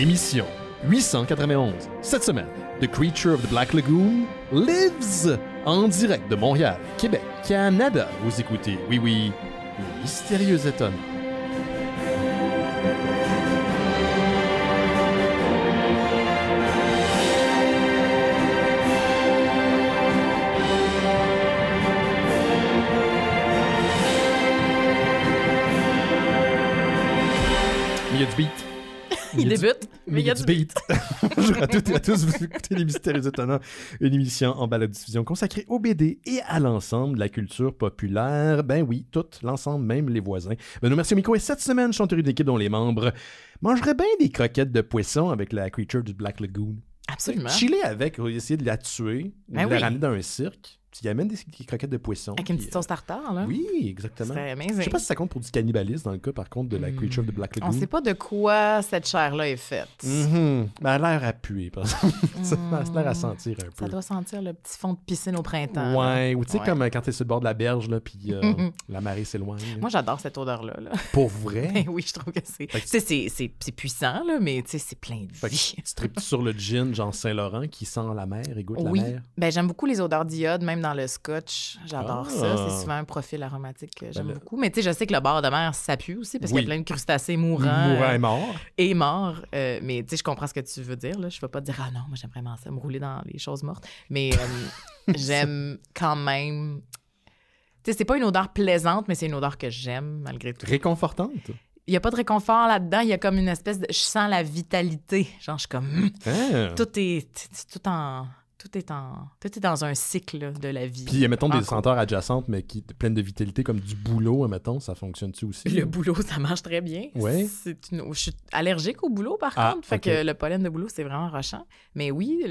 Émission 891. Cette semaine, The Creature of the Black Lagoon lives en direct de Montréal, Québec, Canada. Vous écoutez, oui, le mystérieux étonnant. Il y a du beat. Il débute, mais il y a du beat. Bonjour à toutes et à tous, vous écoutez Les Mystérieux Étonnants, une émission en balado-diffusion consacrée aux BD et à l'ensemble de la culture populaire. Ben oui, tout, l'ensemble, même les voisins. Benoît Mercier-Micro, et cette semaine, je suis entouré d'équipe dont les membres mangeraient bien des croquettes de poisson avec la Creature du Black Lagoon. Absolument. Chiller avec, essayer de la tuer, Ben de la oui. ramener dans un cirque. Il amène des croquettes de poisson. Avec une petite sauce tartare, là. Oui, exactement. C'est amazing. Je sais pas si ça compte pour du cannibalisme dans le cas, par contre, de la Creature of the Black Lagoon. On sait pas de quoi cette chair-là est faite. Ben, elle a l'air à puer, par exemple. Ça a l'air à sentir un peu. Ça doit sentir le petit fond de piscine au printemps. Ouais, ou tu sais, Ouais. comme quand t'es sur le bord de la berge, là, puis la marée s'éloigne. Moi, j'adore cette odeur-là. Là. Pour vrai? Ben oui, je trouve que c'est... Fait que- Tu sais, c'est puissant, là, mais tu sais, c'est plein de Fait que vie. tu tripes sur le gin, genre Saint-Laurent, qui sent la mer et goûte Oui. la mer. Ben, j'aime beaucoup les odeurs d'iode, même dans le scotch. J'adore Ah. ça. C'est souvent un profil aromatique que j'aime là- beaucoup. Mais tu sais, je sais que le bord de mer, ça pue aussi, parce qu'il Oui. y a plein de crustacés mourants. Mourant est mort. Et mort. Mais tu sais, je comprends ce que tu veux dire. Là. Je ne vais pas te dire, ah non, moi, j'aime vraiment ça, me rouler dans les choses mortes. Mais j'aime quand même. Tu sais, c'est pas une odeur plaisante, mais c'est une odeur que j'aime, malgré tout. Réconfortante. Il n'y a pas de réconfort là-dedans. Il y a comme une espèce de. Je sens la vitalité. Genre, je suis comme. Hein? Tout est dans un cycle là, de la vie. Puis, mettons, En des cours. senteurs adjacentes, mais qui pleines de vitalité, comme du bouleau, mettons, ça fonctionne-tu aussi? Le boulot, ça marche très bien. Ouais. Je suis allergique au boulot, par Ah, contre. Fait ok. que le pollen de boulot, c'est vraiment rochant. Mais oui,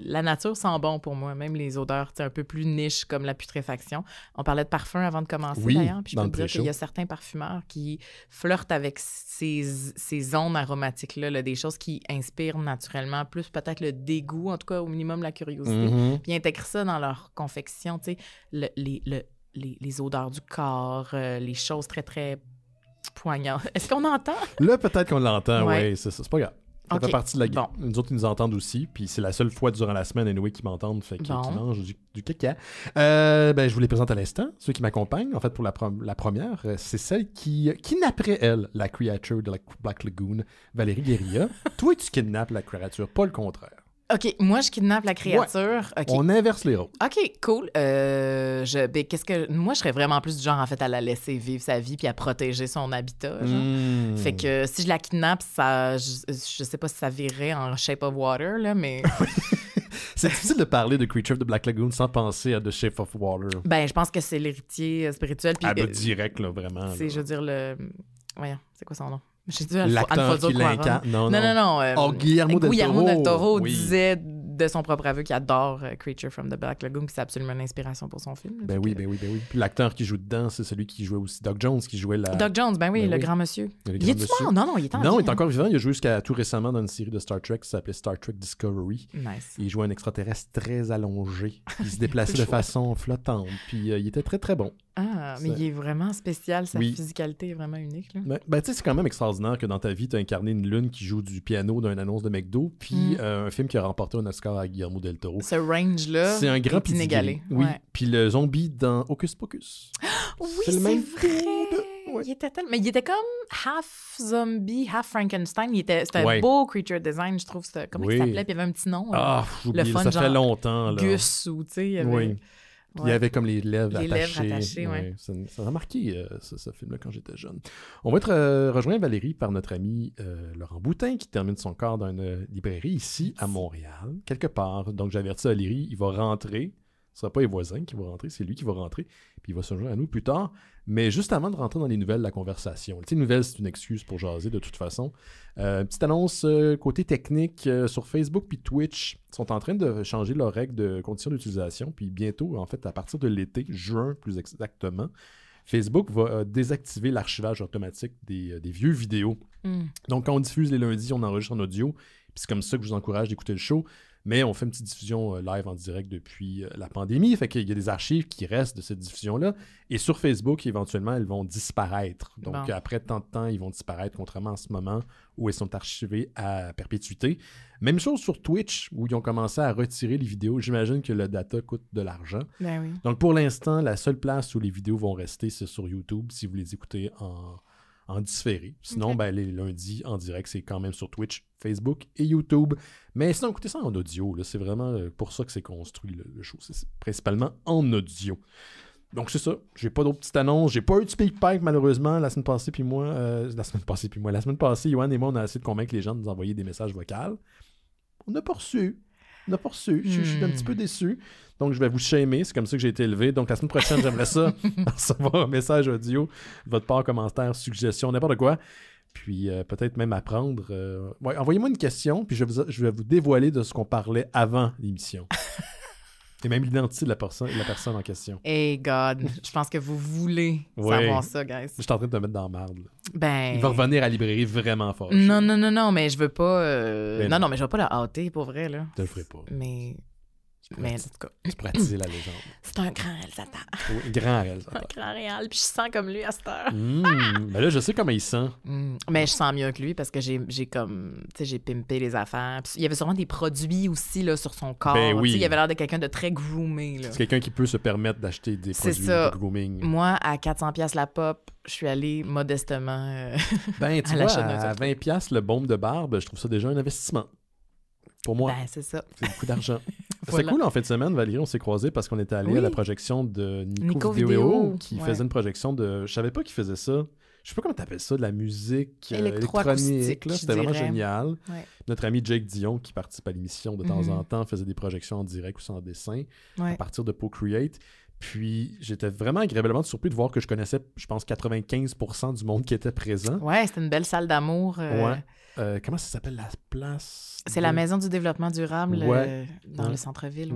la nature sent bon pour moi. Même les odeurs tu sais, un peu plus niches, comme la putréfaction. On parlait de parfum avant de commencer, Oui, d'ailleurs. Puis je dans peux le te dire pré-show. qu'il y a certains parfumeurs qui flirtent avec ces ondes aromatiques-là, là, des choses qui inspirent naturellement, plus peut-être le dégoût, en tout cas, au minimum la curiosité. Mhm. Puis ils intègrent ça dans leur confection, tu sais, les odeurs du corps, les choses très, très poignantes. Est-ce qu'on entend? Là, peut-être qu'on l'entend, Ouais. oui, c'est ça. C'est pas grave. Ça Ok. fait partie de la game. Bon. Nous autres, ils nous entendent aussi, puis c'est la seule fois durant la semaine, anyway, qu'ils m'entendent, fait qu'ils Bon. qu'ils mangent du caca. Ben, je vous les présente à l'instant, ceux qui m'accompagnent. En fait, pour la première, c'est celle qui kidnapperait, elle, la Creature de la Black Lagoon, Valérie Guérilla. Toi, tu kidnappes la créature, pas le contraire. OK, moi, je kidnappe la créature. OK. On inverse les rôles. OK, cool. Moi, je serais vraiment plus du genre, en fait, à la laisser vivre sa vie puis à protéger son habitat. Genre. Mmh. Fait que si je la kidnappe, je sais pas si ça virerait en Shape of Water, là, mais C'est difficile de parler de Creature of the Black Lagoon sans penser à The Shape of Water. ben, je pense que c'est l'héritier spirituel. Puis, Ah, ben, direct, là, vraiment. c'est, là. je veux dire, voyons, c'est quoi son nom? J'ai dit L'acteur Alfonso qui Cuarón. l'incarne. Non. Non. Guillermo del Toro. Oui. disait de son propre aveu qu'il adore Creature from the Black Lagoon, puis c'est absolument une inspiration pour son film. Ben oui. Puis l'acteur qui joue dedans, c'est celui qui jouait aussi Doc Jones, qui jouait la... Doc Jones, ben oui, Ben le oui. grand monsieur. Le Il grand est-tu monsieur. mort? Non, il est en Non, vie, il est encore vivant. Il a joué jusqu'à tout récemment dans une série de Star Trek qui s'appelait Star Trek Discovery. Nice. Il jouait un extraterrestre très allongé. Il se déplaçait de Chouette. façon flottante. Puis il était très, très bon. Ah, mais Ça- il est vraiment spécial. Sa Oui. physicalité est vraiment unique. Là. Ben, tu sais, c'est quand même extraordinaire que dans ta vie, tu as incarné une lune qui joue du piano d'une annonce de McDo, puis un film qui a remporté un Oscar à Guillermo del Toro. Ce range-là C'est un grand est inégalé. pedigree. Oui. Ouais. Puis le zombie dans Hocus Pocus. Oui, C'est le c'est même vrai. dude. Ouais. Mais il était comme half zombie, half Frankenstein. C'était un Ouais. beau creature design, je trouve. Comment Oui. il s'appelait? Puis il y avait un petit nom. Ah, j'ai oublié, fun, ça fait genre longtemps. Là. Gus ou, tu sais, il y avait... Oui. Puis il y avait comme les lèvres Les lèvres attachées. attachées, ouais. Ça m'a marqué, ce film-là, quand j'étais jeune. On va être rejoint, Valérie, par notre ami Laurent Boutin, qui termine son corps dans une librairie ici, à Montréal, quelque part. Donc, j'avertis Valérie, il va rentrer. Ce ne sera pas les voisins qui vont rentrer, c'est lui qui va rentrer. Puis il va se joindre à nous plus tard. Mais juste avant de rentrer dans les nouvelles de la conversation. Tu sais, nouvelles, c'est une excuse pour jaser de toute façon. Petite annonce côté technique sur Facebook puis Twitch. Ils sont en train de changer leurs règles de conditions d'utilisation. Puis bientôt, en fait, à partir de l'été, juin plus exactement, Facebook va désactiver l'archivage automatique des vieux vidéos. Mm. Donc, quand on diffuse les lundis, on enregistre en audio. Puis c'est comme ça que je vous encourage d'écouter le show. Mais on fait une petite diffusion live en direct depuis la pandémie. Fait qu'il y a des archives qui restent de cette diffusion-là. Et sur Facebook, éventuellement, elles vont disparaître. Donc, après tant de temps, ils vont disparaître, contrairement en ce moment où elles sont archivées à perpétuité. Même chose sur Twitch, où ils ont commencé à retirer les vidéos. J'imagine que le data coûte de l'argent. Ben oui. Donc, pour l'instant, la seule place où les vidéos vont rester, c'est sur YouTube, si vous les écoutez en différé. Sinon, les lundis en direct, c'est quand même sur Twitch, Facebook et YouTube. Mais sinon, écoutez ça en audio. Là. C'est vraiment pour ça que c'est construit, le show. C'est principalement en audio. Donc, c'est ça. J'ai pas d'autres petites annonces. J'ai pas eu de SpeakPipe, malheureusement, la semaine passée, La semaine passée, Yoann et moi, on a essayé de convaincre les gens de nous envoyer des messages vocaux. On n'a pas reçu. Je suis un petit peu déçu. Donc, je vais vous shamer. C'est comme ça que j'ai été élevé. Donc, la semaine prochaine, j'aimerais ça recevoir un message audio de votre part, commentaire, suggestion, n'importe quoi. Puis, peut-être même apprendre. Envoyez-moi une question, puis je vais vous dévoiler de ce qu'on parlait avant l'émission. Et même l'identité de la personne en question. Hey God, je pense que vous voulez savoir ça, guys. Je suis en train de te mettre dans la merde. Ben... Il va revenir à la librairie vraiment fort. Non, mais je veux pas... Non, mais je vais pas le hâter, pour vrai, là. Je le ferai pas. Mais en tout cas... Tu pourrais attiser la légende. C'est un grand réalisateur. Oui, grand réalisateur. Un grand réal, puis je sens comme lui à cette heure. Mais là, je sais comment il sent. Mais je sens mieux que lui parce que j'ai pimpé les affaires. Puis il y avait sûrement des produits aussi là, sur son corps. Ben oui. Il avait l'air de quelqu'un de très groomé. Là. C'est quelqu'un qui peut se permettre d'acheter des produits de grooming. Moi, à 400$ la pop, je suis allée modestement tu à vois, à 20$ le baume de barbe, je trouve ça déjà un investissement. Pour moi, c'est ça. C'est beaucoup d'argent. Voilà. C'est cool en fin de semaine, Valérie, on s'est croisés parce qu'on était allé à la projection de Nico Vidéo qui faisait une projection de... Je savais pas qu'il faisait ça. Je sais pas comment t'appelles ça, de la musique électronique. Là. C'était vraiment génial. Ouais. Notre ami Jake Dion, qui participe à l'émission de temps en temps, faisait des projections en direct ou sans dessin à partir de Procreate. Puis, j'étais vraiment agréablement surpris de voir que je connaissais, je pense, 95% du monde qui était présent. Ouais, c'était une belle salle d'amour. Comment ça s'appelle, la place? C'est la Maison du développement durable dans le centre-ville,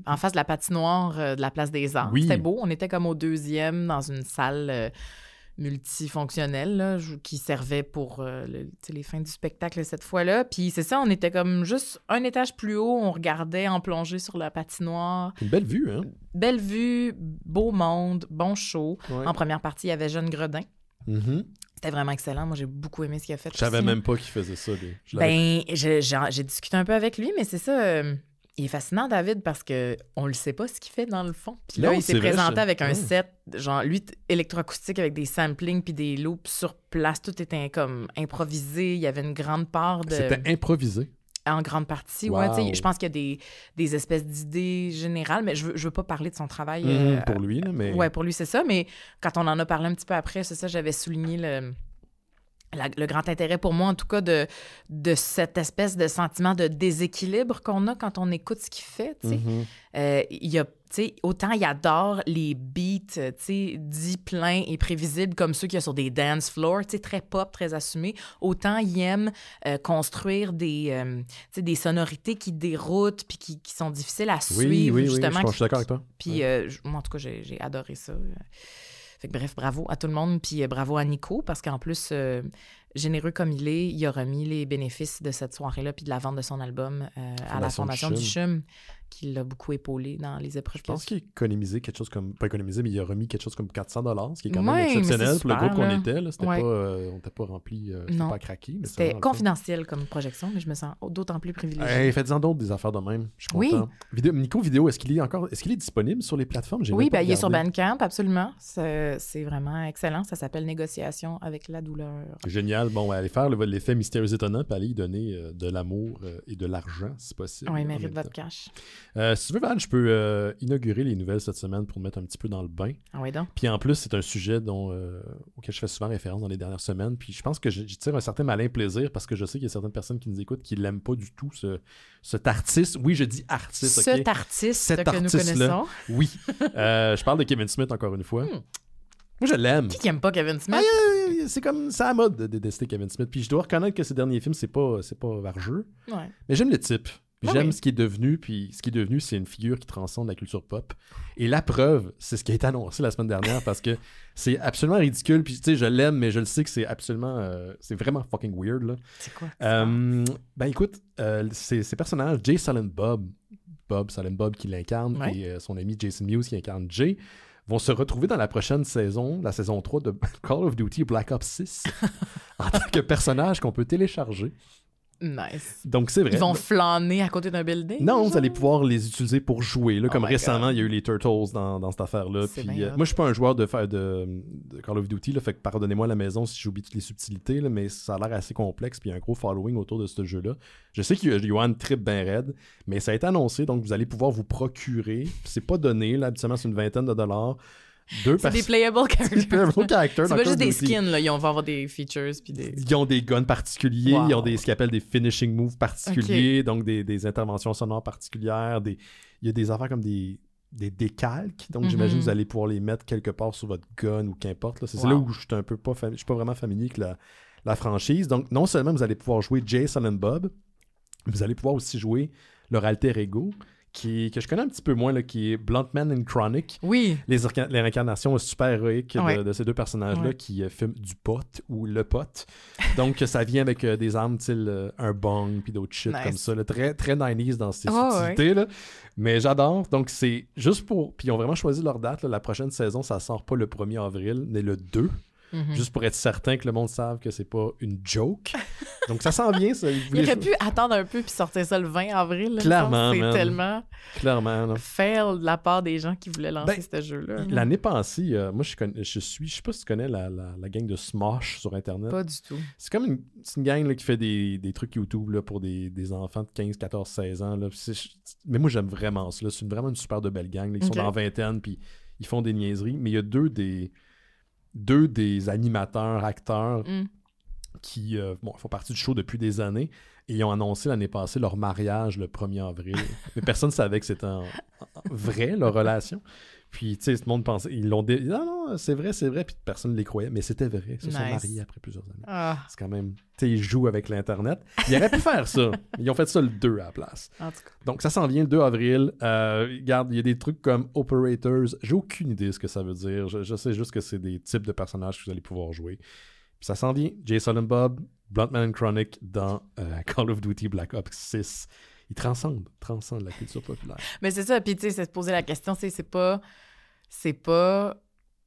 en face de la patinoire de la Place des Arts. Oui. C'était beau. On était comme au 2e dans une salle multifonctionnelle là, qui servait pour les fins du spectacle cette fois-là. Puis c'est ça, on était comme juste un étage plus haut. On regardait en plongée sur la patinoire. Une belle vue, hein? Belle vue, beau monde, bon show. En première partie, il y avait Jeanne Gredin. C'était vraiment excellent. Moi, j'ai beaucoup aimé ce qu'il a fait. Je savais même pas qu'il faisait ça. J'ai discuté un peu avec lui, mais c'est ça. Il est fascinant, David, parce qu'on le sait pas ce qu'il fait dans le fond. Puis là, il s'est présenté avec un set, genre, lui, électroacoustique avec des samplings puis des loops sur place. Tout était comme improvisé. Il y avait une grande part de... C'était improvisé? En grande partie, je pense qu'il y a des espèces d'idées générales, mais je veux pas parler de son travail. Pour lui, là, mais... Ouais, pour lui, c'est ça. Mais quand on en a parlé un petit peu après, c'est ça, j'avais souligné le grand intérêt pour moi, en tout cas, de cette espèce de sentiment de déséquilibre qu'on a quand on écoute ce qu'il fait. Autant il adore les beats dits pleins et prévisibles comme ceux qu'il y a sur des dance floors, très pop, très assumés. Autant il aime construire des sonorités qui déroutent puis qui sont difficiles à suivre. Justement, je suis d'accord avec toi. Puis moi, en tout cas, j'ai adoré ça. Fait que, bref, bravo à tout le monde, puis bravo à Nico, parce qu'en plus, généreux comme il a remis les bénéfices de cette soirée-là puis de la vente de son album à la Fondation du CHUM, qui l'a beaucoup épaulé dans les épreuves. Je pense qu'il a économisé quelque chose comme... Pas économisé, mais il a remis quelque chose comme 400$, ce qui est quand même exceptionnel pour le groupe qu'on était. Là. C'était pas, on n'était pas rempli, c'était pas craqué. Mais c'était confidentiel comme projection, mais je me sens d'autant plus privilégiée. Faites-en d'autres des affaires de même. Je suis content. Nico Vidéo, est-ce qu'il est disponible sur les plateformes? Oui, il est sur Bandcamp, absolument. C'est vraiment excellent. Ça s'appelle Négociation avec la douleur. Génial. Bon, allez faire l'effet mystérieux étonnant puis aller y donner de l'amour et de l'argent, si possible. Oui, mérite votre cash. Si tu veux, Val, je peux inaugurer les nouvelles cette semaine pour me mettre un petit peu dans le bain. Ah oui, donc. Puis en plus, c'est un sujet auquel je fais souvent référence dans les dernières semaines. Puis je pense que je tire un certain malin plaisir parce que je sais qu'il y a certaines personnes qui nous écoutent qui l'aiment pas du tout, cet artiste. Oui, je dis artiste, Cet artiste que nous connaissons. Oui. Je parle de Kevin Smith encore une fois. Moi, je l'aime. Qui aime pas Kevin Smith? C'est comme ça à mode de détester Kevin Smith. Puis je dois reconnaître que ses derniers films, c'est pas vargeux. Ouais. Mais j'aime le type. J'aime ce qui est devenu, puis ce qui est devenu, c'est une figure qui transcende la culture pop. Et la preuve, c'est ce qui a été annoncé la semaine dernière, parce que c'est absolument ridicule, puis tu sais, je l'aime, mais je le sais que c'est absolument... c'est vraiment fucking weird, là. C'est quoi? Ben écoute, ces personnages, Jay Silent Bob qui l'incarne, et son ami Jason Mewes qui incarne Jay, vont se retrouver dans la prochaine saison, la saison 3 de Call of Duty Black Ops 6, en tant que personnage qu'on peut télécharger. Nice. Donc, c'est vrai. Ils vont flâner à côté d'un building? Non, genre? vous allez pouvoir les utiliser pour jouer. Là, comme récemment, God. il y a eu les Turtles dans cette affaire-là. Puis, moi, je suis pas un joueur de Call of Duty, là, fait que pardonnez-moi à la maison si j'oublie toutes les subtilités, là, mais ça a l'air assez complexe, puis il y a un gros following autour de ce jeu-là. Je sais qu'il y a Johan trip ben raide, mais ça a été annoncé, donc vous allez pouvoir vous procurer. C'est pas donné, là, habituellement, c'est une vingtaine de dollars. C'est des playable characters. C'est pas juste des skins, là. Ils vont avoir des features. Puis Ils ont des guns particuliers, ils ont ce qu'ils appellent des finishing moves particuliers, donc des interventions sonores particulières. Il y a des affaires comme des décalques, donc j'imagine que vous allez pouvoir les mettre quelque part sur votre gun ou qu'importe. Là. C'est là où je suis un peu je suis pas vraiment familier avec la franchise. Donc non seulement vous allez pouvoir jouer Jay, Silent Bob, vous allez pouvoir aussi jouer leur alter ego, que je connais un petit peu moins, là, qui est Bluntman and Chronic. Oui. Les réincarnations super héroïques de ces deux personnages-là qui fument du pot ou le pot. Donc, ça vient avec des armes, un bong puis d'autres shit comme ça. Là, très, très 90s dans ces subtilités. Là. Mais j'adore. Donc, c'est juste pour... Puis, ils ont vraiment choisi leur date. Là. La prochaine saison, ça sort pas le 1er avril, mais le 2. Juste pour être certain que le monde sache que c'est pas une joke. Donc ça s'en vient. Ça. Il aurait pu attendre un peu puis sortir ça le 20 avril. Là, clairement, c'est tellement fail de la part des gens qui voulaient lancer ce jeu-là. L'année passée, moi je sais pas si tu connais la gang de Smosh sur Internet. Pas du tout. C'est comme une gang là, qui fait des trucs YouTube là, pour des enfants de 15, 14, 16 ans. Là. Mais moi j'aime vraiment ça. Là. C'est vraiment une super de belle gang. Là. Ils sont dans la vingtaine puis ils font des niaiseries. Mais il y a deux des animateurs, acteurs qui font partie du show depuis des années et ils ont annoncé l'année passée leur mariage le 1er avril. Mais personne ne savait que c'était vrai, leur relation. Puis, tu sais, tout le monde pensait... Ils l'ont dit, non, c'est vrai, puis personne ne les croyait. Mais c'était vrai. Ils se sont mariés après plusieurs années. C'est quand même... Tu sais, ils jouent avec l'Internet. Ils auraient pu faire ça. Ils ont fait ça le 2 à la place. En tout cas. Donc, ça s'en vient le 2 avril. Regarde, il y a des trucs comme Operators. J'ai aucune idée de ce que ça veut dire. Je sais juste que c'est des types de personnages que vous allez pouvoir jouer. Puis ça s'en vient. Jay Silent Bob, Bluntman and Chronic dans Call of Duty Black Ops 6. Ils transcendent la culture populaire. Mais c'est ça. Puis, tu sais, c'est se poser la question, c'est pas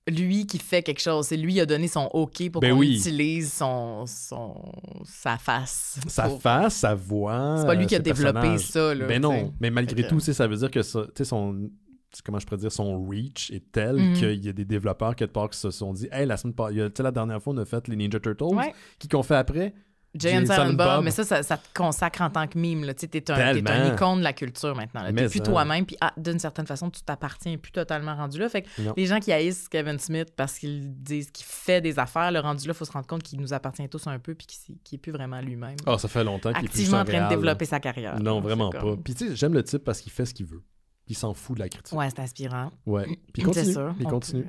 lui qui fait quelque chose. C'est lui qui a donné son OK pour qu'on utilise sa face. Sa face, sa voix. C'est pas lui qui a développé ça. Là, ben non. Mais malgré tout, ça veut dire que ça, comment je pourrais dire, son reach est tel qu'il y a des développeurs quelque part qui se sont dit hey, la dernière fois, on a fait les Ninja Turtles. Qui qu'on fait après? Jay and Silent Bob, mais ça te consacre en tant que mime. Tu es un icône de la culture maintenant. Tu n'es plus toi-même, puis d'une certaine façon, tu t'appartiens plus totalement rendu là. Fait que les gens qui haïssent Kevin Smith parce qu'ils disent qu'il fait des affaires, le rendu là, il faut se rendre compte qu'il nous appartient tous un peu, puis qu'il n'est plus vraiment lui-même. Ça fait longtemps qu'il est plus activement en train de développer sa carrière. Non, vraiment pas. Puis tu sais, j'aime le type parce qu'il fait ce qu'il veut. Il s'en fout de la critique. Ouais, c'est inspirant. Ouais. Puis il continue.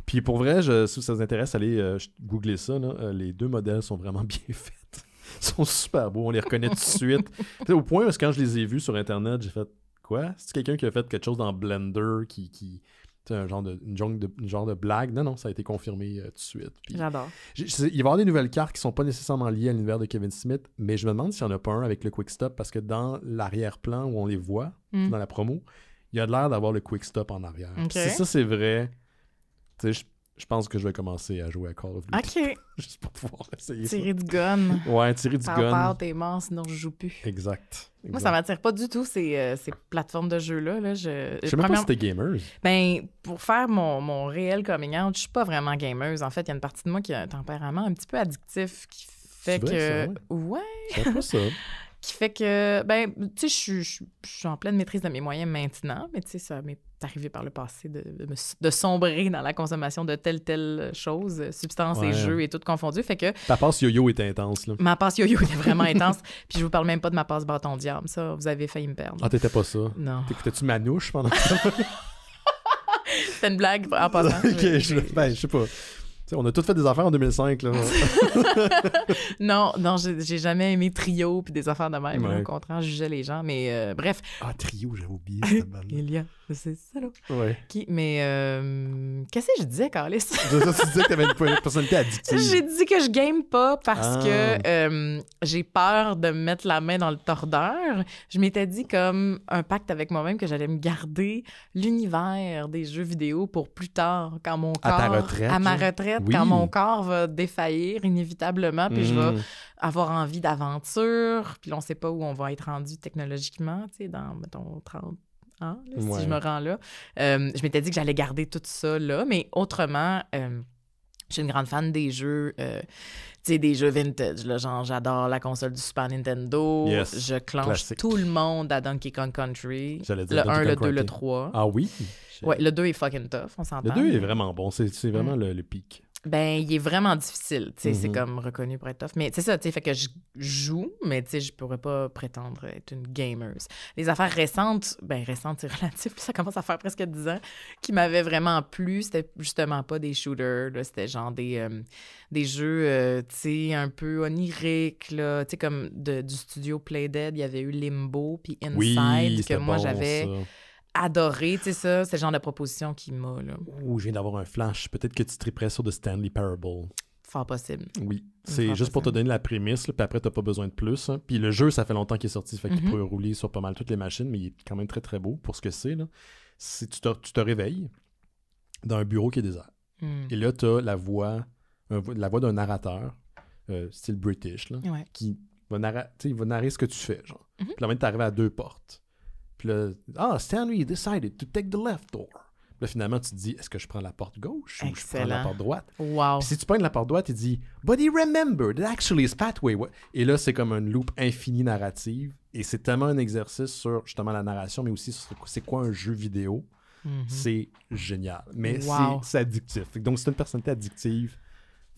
Puis pour vrai, si ça vous intéresse, allez googler ça. Là. Les deux modèles sont vraiment bien faits. Ils sont super beaux, on les reconnaît tout de suite. T'sais, au point où quand je les ai vus sur Internet, j'ai fait quoi? C'est quelqu'un qui a fait quelque chose dans Blender qui un genre de blague. Non, ça a été confirmé tout de suite. Puis, j'adore. Il va y avoir des nouvelles cartes qui sont pas nécessairement liées à l'univers de Kevin Smith, mais je me demande s'il n'y en a pas un avec le Quick Stop parce que dans l'arrière-plan où on les voit, dans la promo, il y a l'air d'avoir le Quick Stop en arrière. Okay. Si ça, c'est vrai, je pense que je vais commencer à jouer à Call of Duty. OK. Juste pour pouvoir essayer tirer du gun. Ouais, tirer du gun. T'es mort, sinon je joue plus. Exact. Moi, ça m'attire pas du tout, ces plateformes de jeux-là. Là. Je sais même pas si t'es gameuse. Ben, pour faire mon réel coming out, je suis pas vraiment gameuse. En fait, il y a une partie de moi qui a un tempérament un petit peu addictif qui fait que... Ouais. C'est pas ça. Qui fait que, ben, tu sais, je suis en pleine maîtrise de mes moyens maintenant, mais tu sais, ça m'est arrivé par le passé de sombrer dans la consommation de telle chose, substances et jeux et tout confondu, fait que... Ta passe yo-yo était intense, là. Ma passe yo-yo était vraiment intense, puis je vous parle même pas de ma passe bâton diable, ça, vous avez failli me perdre. Ah, t'étais pas ça? Non. T'écoutais-tu Manouche pendant ça? C'était une blague en passant. Je sais pas. sais, on a tous fait des affaires en 2005, là. Non, j'ai jamais aimé Trio puis des affaires de même. Ouais. Là, au contraire, je jugeais les gens. Mais bref, Ah, Trio, j'avais oublié cette bande. il y a, c'est ça, là. Ouais. Mais qu'est-ce que je disais, Carlis? Tu disais que t'avais une personnalité addictive. J'ai dit que je game pas parce Ah. que j'ai peur de me mettre la main dans le tordeur. Je m'étais dit comme un pacte avec moi-même que j'allais me garder l'univers des jeux vidéo pour plus tard, quand mon corps... À ta retraite, À ma genre? retraite, Oui. quand mon corps va défaillir inévitablement, puis je vais Mhm. avoir envie d'aventure, puis là, on sait pas où on va être rendu technologiquement, tu sais, dans, mettons, 30 ans, là, Ouais. si je me rends là. Je m'étais dit que j'allais garder tout ça là, mais autrement... je suis une grande fan des jeux, tu sais, des jeux vintage. Là, genre, j'adore la console du Super Nintendo. Yes, Je clenche classique. tout le monde à Donkey Kong Country. J'allais dire Le 1, Donkey le Kong 2, le Country. 3. Ah oui? Ouais, le 2 est fucking tough, on s'entend. Le 2 est mais- vraiment bon. C'est vraiment le pic. Ben, il est vraiment difficile. Tu sais, c'est Mhm. comme reconnu pour être tough. Mais c'est ça, tu sais, fait que je joue, mais tu sais, je pourrais pas prétendre être une gamer. Les affaires récentes, ben récentes, c'est relatif, puis ça commence à faire presque 10 ans, qui m'avaient vraiment plu, c'était justement pas des shooters, là, c'était genre des jeux, tu sais, un peu oniriques, là, tu sais, comme du studio Playdead, il y avait eu Limbo, puis Inside, Oui, que c'était moi, bon, j'avais ça. adoré, tu sais, ça, c'est le genre de proposition qui m'a, là, Ouh, je viens d'avoir un flash. Peut-être que tu triperais sur The Stanley Parable. fort possible. Oui. C'est Fort juste pour te possible. donner la prémisse, là, puis après, t'as pas besoin de plus. Hein. Puis le jeu, ça fait longtemps qu'il est sorti, fait qu'il Mhm. peut rouler sur pas mal toutes les machines, mais il est quand même très, très beau pour ce que c'est. Là. Tu te réveilles dans un bureau qui est désert. Hmm. Et là, t'as la voix d'un narrateur, style British, là, Ouais. qui va, il va narrer ce que tu fais, genre. Mhm. Puis là, même, t'arrives à 2 portes. Puis là, Stanley decided to take the left door. Puis là, finalement, tu te dis, est-ce que je prends la porte gauche ou je prends la Excellent. porte droite? Wow. Puis si tu prends la porte droite, il dit But he remembered that actually his pathway. Et là, c'est comme une loupe infinie narrative. Et c'est tellement un exercice sur justement la narration, mais aussi sur c'est quoi un jeu vidéo. Mhm. C'est génial. Mais Wow. c'est addictif. Fait que donc, c'est une personnalité addictive.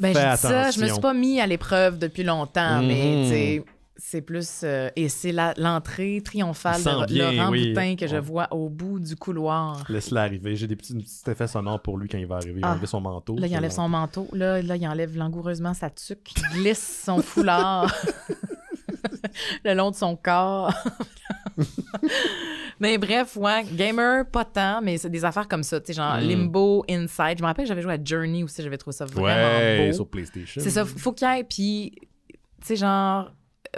Ben, Fais je dis ça, je me attention. suis pas mis à l'épreuve depuis longtemps, mais Mhm. tu sais, c'est plus... et c'est l'entrée triomphale Il sent de bien, Laurent oui. Boutin que je Ouais. vois au bout du couloir. Laisse-le arriver. J'ai des petits effets sonores pour lui quand il va arriver. Il va enlever son manteau. Là, il enlève son manteau. Là, il enlève langoureusement sa tuque. Il glisse son foulard le long de son corps. Mais bref, ouais, gamer, pas tant, mais c'est des affaires comme ça. Tu sais, genre Limbo, Inside. Je me rappelle que j'avais joué à Journey aussi. J'avais trouvé ça vraiment Ouais, beau. sur PlayStation. C'est ça, faut qu'il y ait. Puis, tu sais, genre,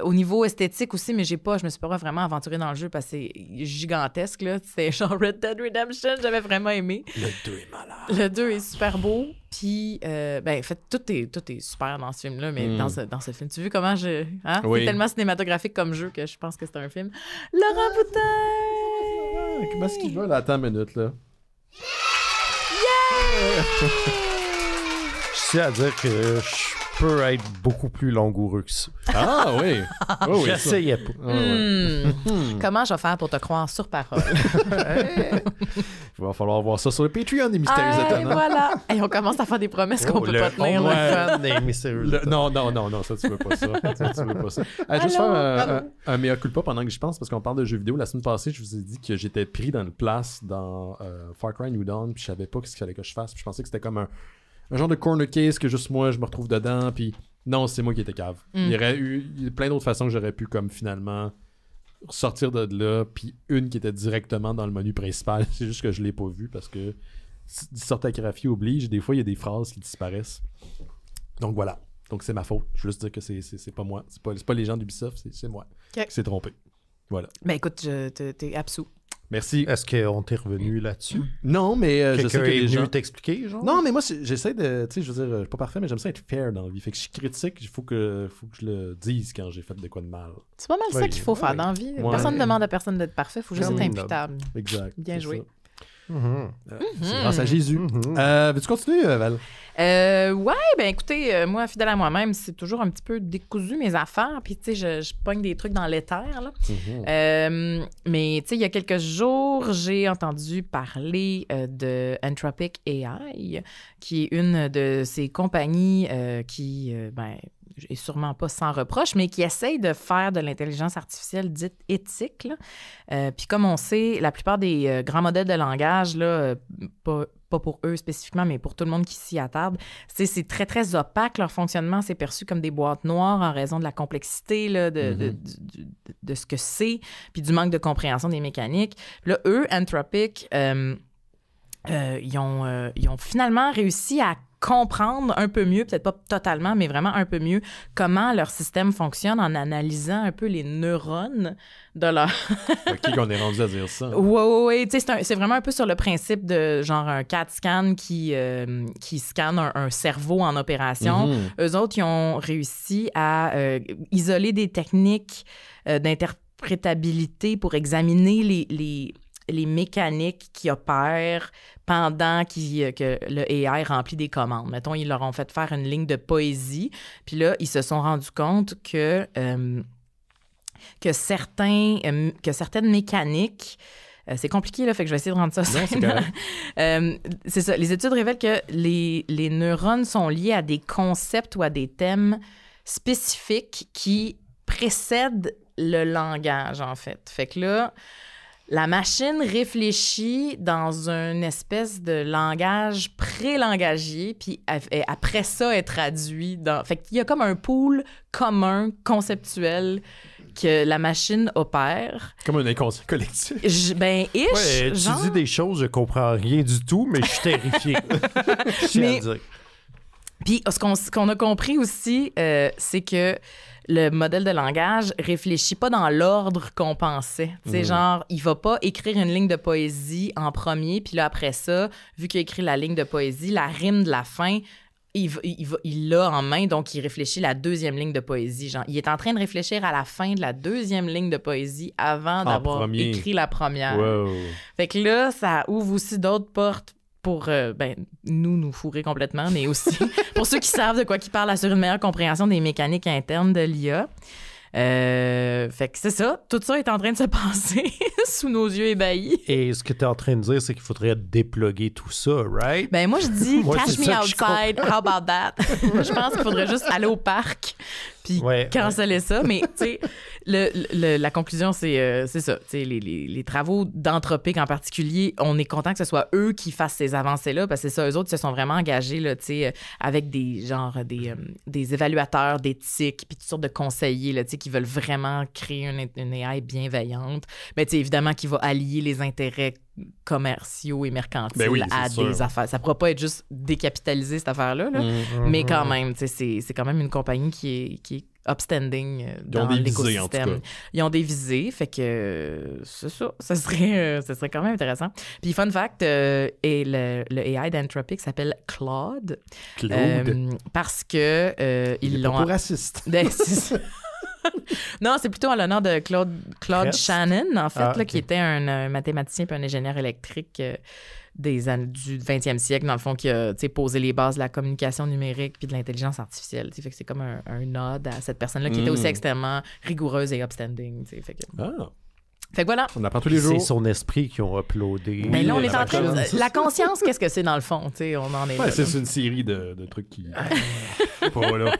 au niveau esthétique aussi, mais je me suis pas vraiment aventurée dans le jeu parce que c'est gigantesque, là. C'est genre Red Dead Redemption, j'avais vraiment aimé. Le 2 est malade. Le 2 est super beau. Puis, ben, en fait, tout est super dans ce film-là, mais dans ce film. Tu as vu comment je. Hein? Oui. C'est tellement cinématographique comme jeu que je pense que c'est un film. Laurent Boutin! Comment est-ce qu'il va, là? Attends une minute, là. Je tiens à dire que je peux être beaucoup plus langoureux que ça. Ah oui! Oh, oui, ça. J'essayais pas. Ah, ouais. Comment je vais faire pour te croire sur parole? Il va falloir voir ça sur le Patreon des Mystères Ah, Étonnants. voilà! Et on commence à faire des promesses qu'on Oh, peut le pas tenir. home là. fan des mystérieux. Non, ça, tu veux pas ça. Tu veux pas ça. Je vais juste faire un mea culpa pendant que j'y pense, parce qu'on parle de jeux vidéo. La semaine passée, je vous ai dit que j'étais pris dans une place dans Far Cry New Dawn, puis je savais pas ce qu'il fallait que je fasse. Puis je pensais que c'était comme un genre de corner case que juste moi, je me retrouve dedans, puis non, c'est moi qui étais cave. Il y aurait eu plein d'autres façons que j'aurais pu, comme finalement, sortir de là, puis une qui était directement dans le menu principal. C'est juste que je l'ai pas vu, parce que dysorthographie oblige, des fois, il y a des phrases qui disparaissent. Donc voilà. Donc c'est ma faute. Je veux juste dire que c'est pas moi. C'est pas les gens d'Ubisoft, c'est moi Ok. qui s'est trompé. Voilà. Ben écoute, t'es absous. Merci. Est-ce qu'on t'est revenu là-dessus? Non, mais je sais Quelqu'un que est les venu gens... t'expliquer, genre? Non, mais moi, j'essaie de... Tu sais, je veux dire, je suis pas parfait, mais j'aime ça être fair dans la vie. Fait que je suis critique, il faut que je le dise quand j'ai fait de quoi de mal. C'est pas mal ça Ouais, qu'il faut faire dans la vie. Ouais. Personne ne demande à personne d'être parfait, il faut juste Comme être une imputable. Exact. Bien c'est joué. ça. Mhm. C'est grâce à Jésus. Mhm. Veux-tu continuer, Val? Ouais, ben écoutez, moi, fidèle à moi-même, c'est toujours un petit peu décousu mes affaires. Puis, tu sais, je pogne des trucs dans l'éther, là. Mais, tu sais, il y a quelques jours, j'ai entendu parler de Anthropic AI, qui est une de ces compagnies qui, ben, est sûrement pas sans reproche, mais qui essaye de faire de l'intelligence artificielle dite éthique, là. Puis comme on sait, la plupart des grands modèles de langage, là, pas pas pour eux spécifiquement, mais pour tout le monde qui s'y attarde. C'est très, très opaque. Leur fonctionnement, c'est perçu comme des boîtes noires en raison de la complexité là, de ce que c'est, puis du manque de compréhension des mécaniques. Là, eux, Anthropic, ils ont finalement réussi à comprendre un peu mieux, peut-être pas totalement, mais vraiment un peu mieux comment leur système fonctionne en analysant un peu les neurones de leur... Qui qu'on est rendu à dire ça? Oui. Tu sais, c'est vraiment un peu sur le principe de genre un CAT scan qui scanne un cerveau en opération. Eux autres, ils ont réussi à isoler des techniques d'interprétabilité pour examiner les mécaniques qui opèrent pendant que le AI remplit des commandes. Mettons, ils leur ont fait faire une ligne de poésie, puis là, ils se sont rendus compte que certaines mécaniques... c'est compliqué, là, fait que je vais essayer de rendre ça simple. C'est ça. Les études révèlent que les neurones sont liés à des concepts ou à des thèmes spécifiques qui précèdent le langage, en fait. Fait que là... La machine réfléchit dans une espèce de langage pré-langagier, puis après ça, elle traduit dans... Fait qu'il y a comme un pool commun, conceptuel, que la machine opère. Comme un inconscient collectif. Ish, genre... Tu dis des choses, je comprends rien du tout, mais je suis terrifié. Je tiens à le dire. Puis ce qu'on a compris aussi, c'est que le modèle de langage réfléchit pas dans l'ordre qu'on pensait. Tu sais, genre, il va pas écrire une ligne de poésie en premier, puis là, après ça, vu qu'il a écrit la ligne de poésie, la rime de la fin, il l'a en main, donc il réfléchit la deuxième ligne de poésie. Genre, il est en train de réfléchir à la fin de la deuxième ligne de poésie avant d'avoir écrit la première. Wow. Fait que là, ça ouvre aussi d'autres portes pour nous fourrer complètement, mais aussi pour ceux qui savent de quoi qu'ils parlent, assurer une meilleure compréhension des mécaniques internes de l'IA. Fait que c'est ça. Tout ça est en train de se passer sous nos yeux ébahis. Et ce que tu es en train de dire, c'est qu'il faudrait déploguer tout ça, right? Ben moi, je dis Moi, cash c'est me ça que outside, how about that? Moi, je pense qu'il faudrait juste aller au parc puis canceller ça. Mais, tu sais, la conclusion, c'est ça. Tu sais, les travaux d'Anthropic en particulier, on est content que ce soit eux qui fassent ces avancées-là parce que c'est ça, eux autres se sont vraiment engagés, là, tu sais, avec des évaluateurs d'éthique puis toutes sortes de conseillers, là, tu sais, qui veulent vraiment créer une AI bienveillante. Mais, tu sais, évidemment, qui va allier les intérêts commerciaux et mercantiles à des affaires. Ça ne pourra pas être juste décapitaliser cette affaire-là, là. Mais quand même, tu sais, c'est quand même une compagnie qui est upstanding dans l'écosystème. Ils ont des visées, fait que c'est ça. Ça serait quand même intéressant. Puis fun fact, et le AI d'Anthropic s'appelle Claude. Parce que ils l'ont... Pas pour raciste. Non, c'est plutôt en l'honneur de Claude Shannon, en fait, qui était un mathématicien et un ingénieur électrique du 20e siècle, dans le fond, qui a posé les bases de la communication numérique puis de l'intelligence artificielle. Fait que c'est comme un nod à cette personne-là qui était aussi extrêmement rigoureuse et upstanding. Fait que voilà. On apprend tous les jours. C'est son esprit qui ont uploadé. Mais là, on est en train de... La conscience, qu'est-ce que c'est dans le fond? On en est là. C'est une série de trucs qui... pas là.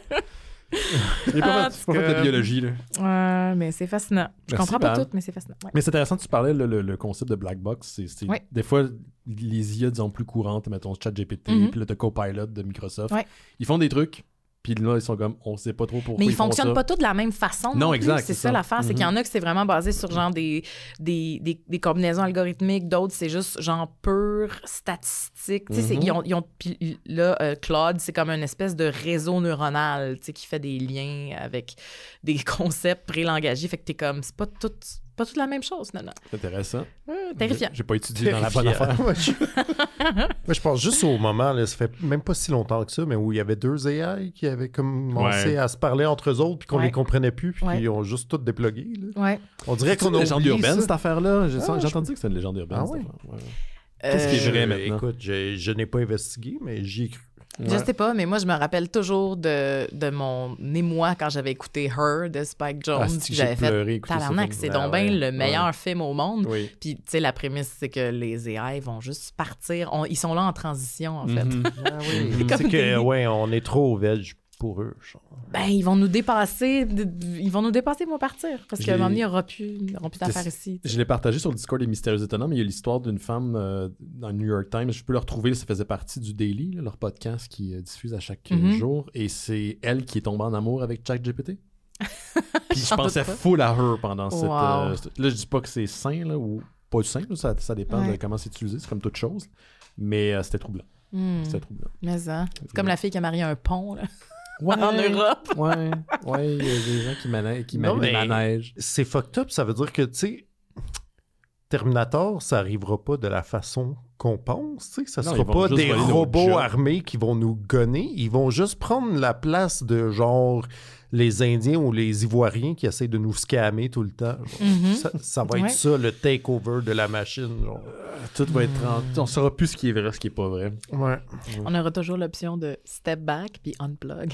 Il n'est pas fait de biologie, là. Mais c'est fascinant. Je comprends pas tout, mais c'est fascinant. Ouais. Mais c'est intéressant, tu parlais le concept de black box. Des fois, les IA, disons, plus courantes, mettons ChatGPT, puis là, t'as Copilot de Microsoft. Ils font des trucs, puis là, ils sont comme, on sait pas trop pourquoi mais ils fonctionnent font ça. pas tous de la même façon. Non, exact. C'est ça l'affaire, c'est qu'il y en a que c'est vraiment basé sur genre des combinaisons algorithmiques, d'autres c'est juste genre pur statistique. Puis là, Claude, c'est comme une espèce de réseau neuronal, qui fait des liens avec des concepts pré-langagés. Fait que t'es comme, c'est pas toute la même chose, non. C'est intéressant. Terrifiant. J'ai pas étudié dans la bonne affaire. Moi, je pense juste au moment, là, ça fait même pas si longtemps que ça, mais où il y avait deux AI qui avaient commencé à se parler entre eux autres, puis qu'on les comprenait plus, puis qu'ils ont juste tout déplugué. Là. On dirait qu'on a une légende urbaine, cette affaire-là. J'ai entendu que c'était une légende urbaine, cette affaire. Qu'est-ce qui est vrai maintenant? Écoute, je n'ai pas investigué, mais j'y ai cru. Je sais pas, mais moi, je me rappelle toujours de mon émoi quand j'avais écouté Her de Spike Jonze. J'avais fait tabarnak, c'est donc bien le meilleur film au monde. Oui. Puis, tu sais, la prémisse, c'est que les AI vont juste partir. Ils sont là en transition, en fait. C'est que, on est trop veg pour eux. Genre. Ben, ils vont nous dépasser. Ils vont partir. Parce qu'à un moment donné, ils n'auront plus d'affaires ici. Je l'ai partagé sur le Discord des Mystérieux Étonnants, mais il y a l'histoire d'une femme dans le New York Times. Je peux le retrouver, ça faisait partie du Daily, là, leur podcast qui diffuse à chaque jour. Et c'est elle qui est tombée en amour avec ChatGPT. Puis je pensais full à her pendant cette... là, je dis pas que c'est sain, là, ou pas sain, là, ça dépend de comment c'est utilisé. C'est comme toute chose. Mais c'était troublant. C'était troublant. Mais ça, c'est comme la fille qui a marié un pont, là. Ouais, en Europe. Ouais, il y a des gens qui marient des manèges. C'est fucked up, ça veut dire que, tu sais, Terminator, ça arrivera pas de la façon qu'on pense, tu sais, ça sera pas des robots armés qui vont nous gonner, ils vont juste prendre la place de genre les Indiens ou les Ivoiriens qui essaient de nous scammer tout le temps. Ça va être ça, le takeover de la machine. Genre. Tout va être... On saura plus ce qui est vrai, ce qui est pas vrai. Ouais. On aura toujours l'option de step back puis unplug.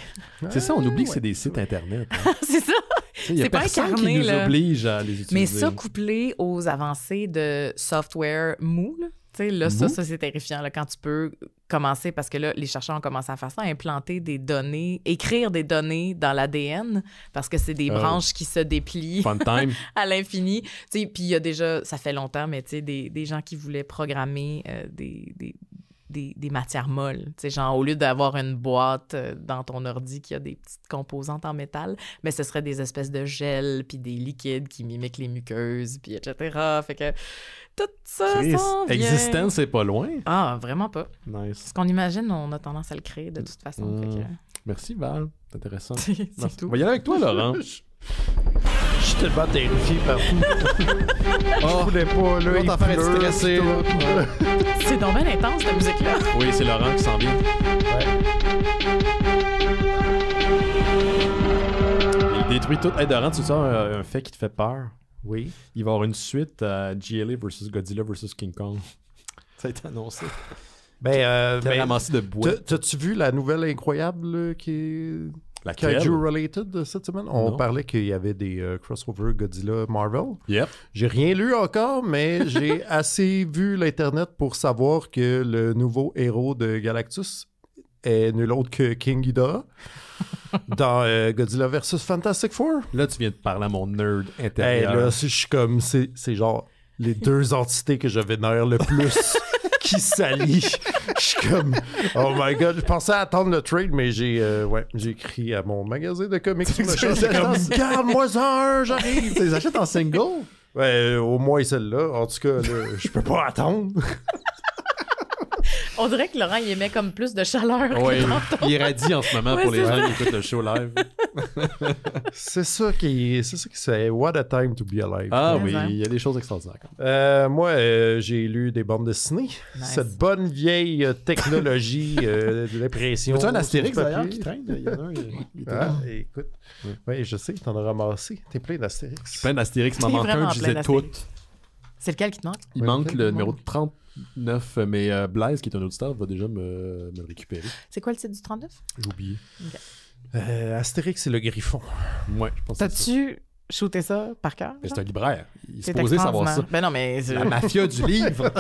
C'est ça, on oublie que c'est des sites Internet. Hein. C'est ça. Il y a personne qui nous oblige à les utiliser. Mais ça, couplé aux avancées de software mou, là, tu sais, là, ça c'est terrifiant là, quand tu peux commencer, parce que là, les chercheurs ont commencé à faire ça, à implanter des données, écrire des données dans l'ADN, parce que c'est des branches qui se déplient à l'infini. Tu sais, puis il y a déjà, ça fait longtemps, mais tu sais, des gens qui voulaient programmer des matières molles. Tu sais, genre, au lieu d'avoir une boîte dans ton ordi qui a des petites composantes en métal, mais ce serait des espèces de gel puis des liquides qui mimiquent les muqueuses, puis etc. Fait que tout ça s'en vient. Existence, c'est pas loin. Ah, vraiment pas. Nice. Ce qu'on imagine, on a tendance à le créer de toute façon. Fait que... Merci, Val. C'est intéressant. c'est tout. On va y aller avec toi, Laurent. Je suis tellement terrifié partout. Je voulais pas, là. L'autre affaire est stressé. C'est donc bien intense, cette musique-là. Oui, c'est Laurent qui s'en vient. Il détruit tout. Hey, Laurent, tu sais un fait qui te fait peur? Oui. Il va y avoir une suite à GLA vs Godzilla vs King Kong. Ça a été annoncé. Ramassé de bois. T'as-tu vu la nouvelle incroyable qui est... Kaiju-related cette semaine? On parlait qu'il y avait des crossovers Godzilla-Marvel. Yep. J'ai rien lu encore, mais j'ai assez vu l'Internet pour savoir que le nouveau héros de Galactus est nul autre que King Ghidorah dans Godzilla vs Fantastic Four. Là, tu viens de parler à mon nerd intérieur. Là, je suis comme... C'est genre les deux entités que je vénère le plus qui s'allient. Je suis comme, oh my god, je pensais attendre le trade, mais j'ai écrit à mon magasin de comics sur le chat. J'étais comme, garde-moi ça, j'arrive. Tu les achètes en single? Ouais, au moins celle-là. En tout cas, là, je peux pas attendre. On dirait que Laurent, il émet comme plus de chaleur. Oui, il irradie en ce moment pour les gens qui écoutent le show live. C'est ça qui c'est what a time to be alive. Ah oui, il y a des choses extraordinaires. Moi, j'ai lu des bandes dessinées. Nice. Cette bonne vieille technologie de l'impression. Tu as un Astérix d'ailleurs qui traîne? Il y en a un. Écoute, oui, je sais, t'en as ramassé. T'es plein d'Astérix. Je suis plein d'Astérix, il m'en manque un, je disais toutes. C'est lequel qui te manque? Il manque le numéro 39, mais Blaise, qui est un auditeur, va déjà me le récupérer. C'est quoi le titre du 39? J'ai oublié. Okay. Astérix et le Griffon. Ouais, je pense que T'as-tu shooté ça par cœur? C'est un libraire. Il est supposé savoir ça. Ben non, mais... La mafia du livre.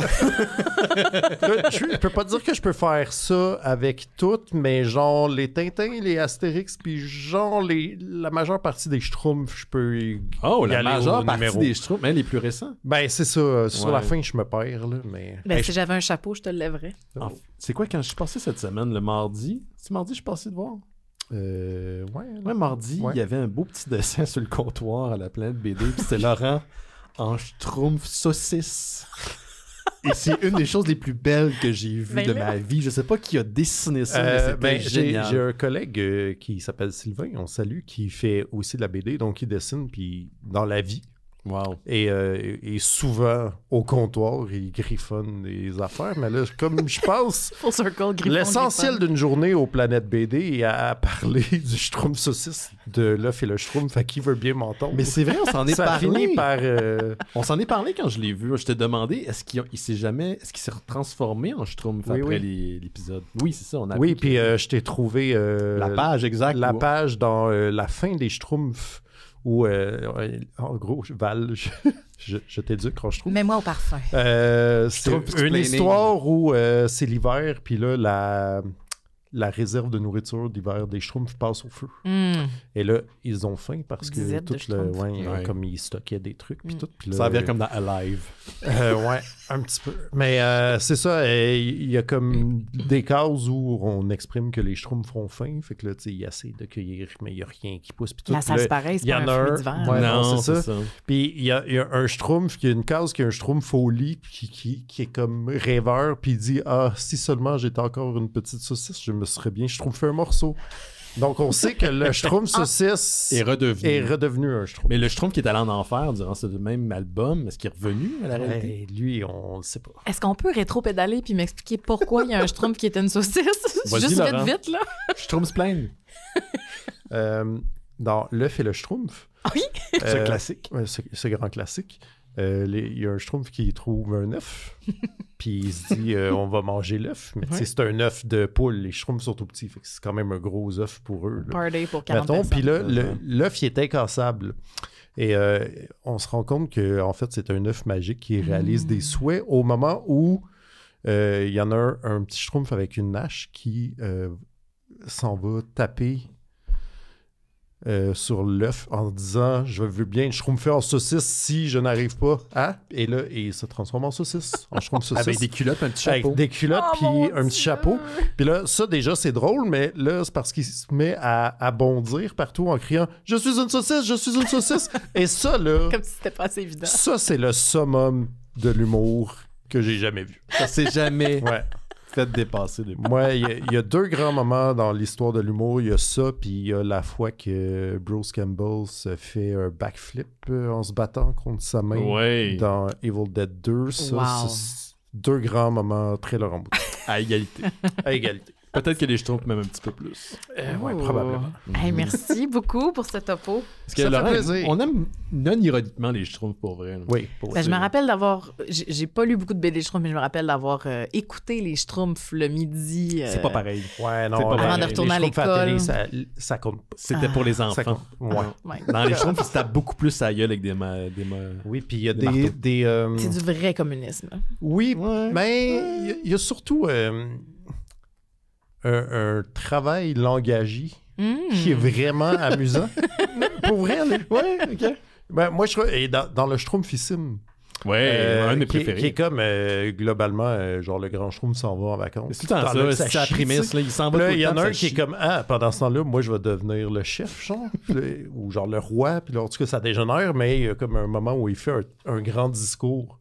Je peux pas dire que je peux faire ça avec toutes, mais genre les Tintins, les Astérix, puis genre la majeure partie des Schtroumpfs, je peux la majeure partie des Schtroumpfs, mais les plus récents. Ben c'est ça. Sur la fin, je me perds, là, mais... Ben si j'avais un chapeau, je te le lèverais. C'est quoi, quand je suis passé cette semaine, le mardi? C'est mardi, je suis passé de voir? Mardi, il y avait un beau petit dessin sur le comptoir à la Planète BD, puis c'était Laurent en Schtroumpf saucisse. Et c'est une des choses les plus belles que j'ai vues de ma vie. Je sais pas qui a dessiné ça, mais c'était génial. J'ai un collègue qui s'appelle Sylvain, on salue, qui fait aussi de la BD, donc il dessine, puis dans la vie. Wow. Et souvent, au comptoir, il griffonne des affaires. Mais là, comme je pense, l'essentiel d'une journée aux Planètes BD est à parler du Schtroumpf saucisse, de l'œuf et le Schtroumpf, à qui veut bien m'entendre. Mais c'est vrai, on s'en est parlé. On s'en est parlé quand je l'ai vu. Je t'ai demandé, est-ce qu'il s'est transformé en Schtroumpf après l'épisode? Oui, c'est ça. Oui, puis je t'ai trouvé... la page, exact. La page dans la fin des Schtroumpfs. Où, en gros, Val, je t'éduque quand je trouve. Mets-moi au parfum. C'est une histoire où c'est l'hiver, puis là, la réserve de nourriture d'hiver des Schtroumpfs passe au feu. Et là, ils ont faim parce que tout comme ils stockaient des trucs puis tout. Puis là, ça vient comme dans Alive. Ouais, un petit peu. Mais c'est ça, il y a comme des cases où on exprime que les Schtroumpfs font faim. Fait que là, tu sais, ils essaient de cueillir, mais il n'y a rien qui pousse. Puis tout. La salse pareil, c'est pas un fruit d'hiver. Ouais, non, c'est ça. Puis il y a un Schtroumpf, il y a une case qui a un Schtroumpf au lit qui est comme rêveur, puis il dit « Ah, si seulement j'étais encore une petite saucisse, je me serais bien Schtroumpfé un morceau. » Donc on sait que le Schtroumpf saucisse est redevenu un Schtroumpf. Mais le Schtroumpf qui est allé en enfer durant ce même album, est-ce qu'il est revenu à la réalité? Lui, on le sait pas. Est-ce qu'on peut rétro-pédaler puis m'expliquer pourquoi il y a un Schtroumpf qui est une saucisse? Juste Laurent. vite, là. Schtroumpfsplain. Dans L'œuf et le Schtroumpf. Oui. Ce classique. Ce grand classique. Il y a un Schtroumpf qui trouve un œuf, puis il se dit on va manger l'œuf, mais c'est un œuf de poule. Les Schtroumpfs sont tout petits, fait que c'est quand même un gros œuf pour eux. Party pour 40 personnes. Puis là, l'œuf il est incassable. Et on se rend compte que en fait, c'est un œuf magique qui réalise des souhaits au moment où il y en a un petit Schtroumpf avec une hache qui s'en va taper sur l'œuf en disant « Je veux bien être Schtroumpfé en saucisse si je n'arrive pas à... » Et là, il se transforme en saucisse, en Schtroumpf saucisse. Avec des culottes, un petit chapeau. Avec des culottes, puis un petit chapeau. Puis là, ça, déjà, c'est drôle, mais là, c'est parce qu'il se met à bondir partout en criant « Je suis une saucisse, je suis une saucisse! » Et ça, là... Comme si c'était pas assez évident. Ça, c'est le summum de l'humour que j'ai jamais vu. Ça s'est jamais... Faites dépasser les mots. Moi, il y a deux grands moments dans l'histoire de l'humour. Il y a ça, puis il y a la fois que Bruce Campbell se fait un backflip en se battant contre sa main dans Evil Dead 2. Ça, c'est deux grands moments très Laurent Boutin. À égalité. À égalité. Peut-être que les Schtroumpfs même un petit peu plus. Oui, probablement. Hey, merci beaucoup pour ce topo. Parce que Laurent, on aime non-ironiquement les Schtroumpfs pour vrai. Là. Oui. Je me rappelle d'avoir... J'ai pas lu beaucoup de BD Schtroumpfs, mais je me rappelle d'avoir écouté les Schtroumpfs le midi. C'est pas pareil. Ouais, non. Avant de retourner à l'école. Ça compte pas. C'était pour les enfants. Dans les Schtroumpfs, ils se tapent beaucoup plus à la gueule avec des oui, puis il y a des C'est du vrai communisme. Oui, mais il y a surtout... un travail langagier qui est vraiment amusant. Pour vrai, là. Ouais, OK. Ben, moi, je trouve... Et dans le Schtroumpfissime, un de mes préférés. Qui est comme, globalement, genre, le grand Schtroumpf s'en va en vacances. C'est tout le temps ça, c'est la prémisse, là, il s'en va tout le temps. Il y en a un qui est comme, pendant ce temps-là, moi, je vais devenir le chef, genre, ou genre le roi, puis là, en tout cas, ça dégénère, mais il y a comme un moment où il fait un grand discours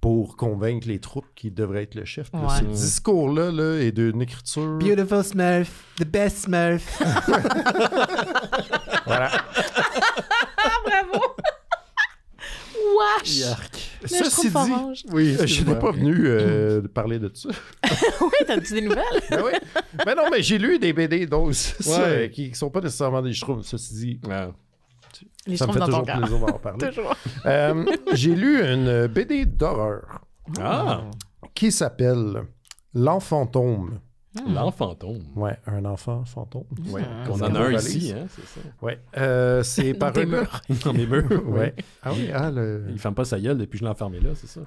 pour convaincre les troupes qu'il devrait être le chef. Puis ce discours-là là, est d'une écriture... Beautiful Smurf, the best Smurf. Voilà. Bravo! Wesh! Ceci dit, je n'ai pas venu parler de ça. Oui, t'as-tu des nouvelles? Mais non, mais j'ai lu des BD donc ça, qui ne sont pas nécessairement des Schtroumpfs, ceci dit. Les ça me fait toujours plaisir d'en parler. Toujours. J'ai lu une BD d'horreur qui s'appelle L'Enfantôme. L'Enfantôme. Ouais, un enfant fantôme. Ouais. On en a un ici, hein, c'est ça. Ouais. C'est par tes murs. Dans mes murs. Ouais. Ah oui, Il ferme pas sa gueule depuis que je l'ai enfermé là, c'est ça.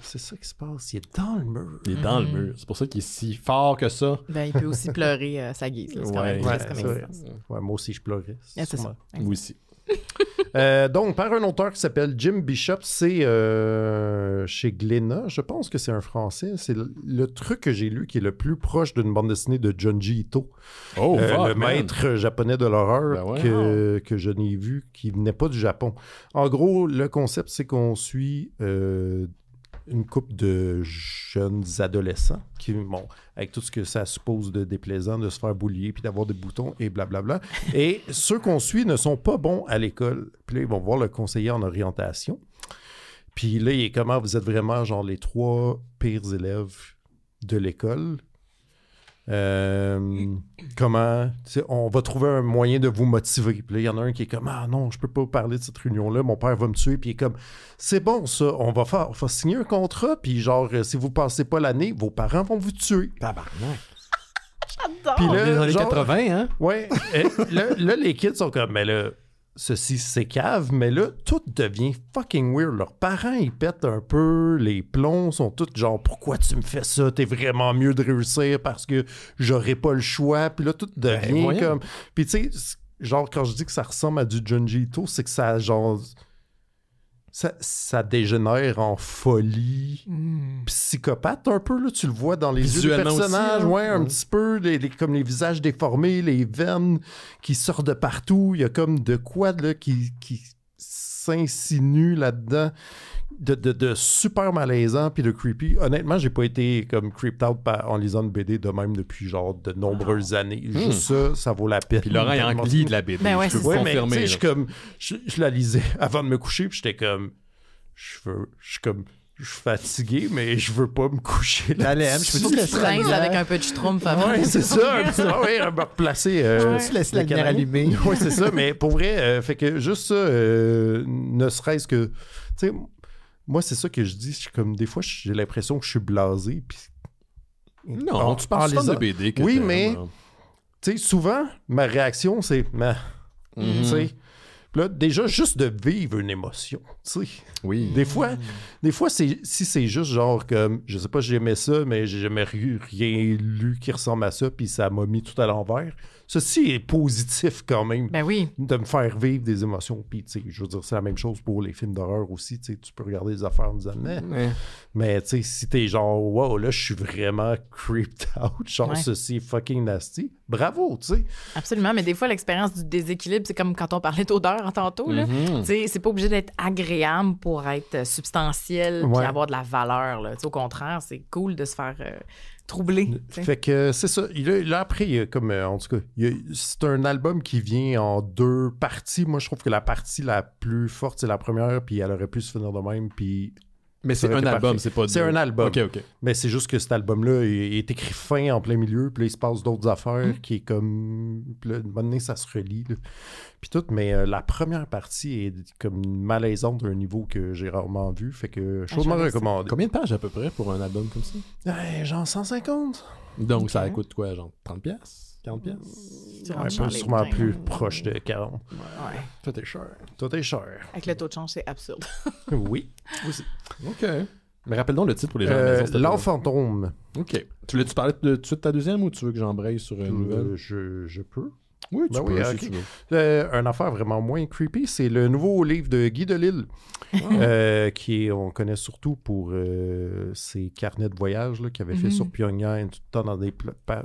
C'est ça qui se passe. Il est dans le mur. Il est dans le mur. C'est pour ça qu'il est si fort que ça. Ben, il peut aussi pleurer sa guise. C'est quand même triste comme existence. Ouais, moi aussi, je pleurais. C'est ça. Moi aussi. Donc, par un auteur qui s'appelle Jim Bishop, c'est chez Glénat. Je pense que c'est un Français. C'est le truc que j'ai lu qui est le plus proche d'une bande dessinée de Junji Ito. Le maître japonais de l'horreur que je n'ai vu, qui venait pas du Japon. En gros, le concept, c'est qu'on suit une couple de jeunes adolescents qui, bon, avec tout ce que ça suppose de déplaisant, de se faire boulier, puis d'avoir des boutons et blablabla. Et ceux qu'on suit ne sont pas bons à l'école. Puis là, ils vont voir le conseiller en orientation. Puis là, il est comment vous êtes vraiment genre les 3 pires élèves de l'école. Comment on va trouver un moyen de vous motiver. Puis là, il y en a un qui est comme non, je peux pas parler de cette réunion-là, mon père va me tuer. Puis il est comme c'est bon ça, on va signer un contrat, puis genre si vous passez pas l'année, vos parents vont vous tuer. Tabarnak. J'adore. Puis là, dans les 80, hein? Ouais. Là, les kids sont comme mais là, ceci, c'est cave, mais là, tout devient fucking weird. Leurs parents, ils pètent un peu, les plombs sont tous genre, pourquoi tu me fais ça? T'es vraiment mieux de réussir parce que j'aurais pas le choix. Puis là, tout devient comme... Puis tu sais, genre, quand je dis que ça ressemble à du Junji Ito, c'est que ça, genre... Ça dégénère en folie psychopathe un peu, là. Tu le vois dans les yeux des personnages, aussi, un petit peu, comme les visages déformés, les veines qui sortent de partout. Il y a comme de quoi là, qui s'insinue là-dedans, de super malaisant puis de creepy. Honnêtement, j'ai pas été comme creeped out en lisant une BD de même depuis genre de nombreuses années. Juste ça vaut la peine. Puis Laurent est en glis de la BD. Ben ouais, je peux vous confirmer. Je la lisais avant de me coucher, puis j'étais comme... Je suis fatigué, mais je veux pas me coucher là. Je peux-tu laisser la lumière avec un peu de schtroumpf avant? Oui, c'est ça. Me replacer. Tu laisses la lumière allumée. Oui, c'est ça. Mais pour vrai, fait que juste ça, ne serait-ce que... Tu sais, moi, c'est ça que je dis. Comme des fois, j'ai l'impression que je suis blasé. Puis... Non, tu parles de BD. Oui, mais tu sais, souvent, ma réaction, c'est... Tu sais... Là, déjà, juste de vivre une émotion, tu sais. Oui. Des fois si c'est juste genre comme, je sais pas, j'aimais ça, mais j'ai jamais rien lu qui ressemble à ça, puis ça m'a mis tout à l'envers. Ceci est positif quand même. Ben oui. De me faire vivre des émotions. Puis, tu sais, je veux dire, c'est la même chose pour les films d'horreur aussi. Tu sais, tu peux regarder des affaires en disant, mais tu sais, si t'es genre, wow, là, je suis vraiment creeped out, genre, ceci est fucking nasty, bravo, tu sais. Absolument, mais des fois, l'expérience du déséquilibre, c'est comme quand on parlait d'odeur tantôt, là. Tu sais, c'est pas obligé d'être agréable pour être substantiel puis avoir de la valeur, là. Tu sais, au contraire, c'est cool de se faire... troublé. Fait que c'est ça. Là, après, il y a comme, en tout cas, c'est un album qui vient en 2 parties. Moi, je trouve que la partie la plus forte, c'est la première, puis elle aurait pu se finir de même, puis... Mais c'est un album, c'est pas... C'est un album. OK. Mais c'est juste que cet album-là est écrit fin en plein milieu, puis là, il se passe d'autres affaires qui est comme... Puis là, à un moment donné, ça se relie, là. Puis tout, mais la première partie est comme malaisante d'un niveau que j'ai rarement vu, fait que chaudement recommandé. Combien de pages à peu près pour un album comme ça? Genre 150. Donc ça coûte quoi, genre 30$? 40$? Sûrement plus proche de 40. Ouais. Tout est cher. Tout est cher. Avec le taux de change, c'est absurde. Oui. Aussi. OK. Mais rappelle donc le titre pour les gens à la maison. L'Enfantôme. OK. Tu parler tout de suite de ta deuxième ou tu veux que j'embraye sur une nouvelle? Je peux. Oui, tu peux, si tu veux. Une affaire vraiment moins creepy, c'est le nouveau livre de Guy Delisle, on connaît surtout pour ses carnets de voyage qu'il avait fait sur Pyongyang, tout le temps dans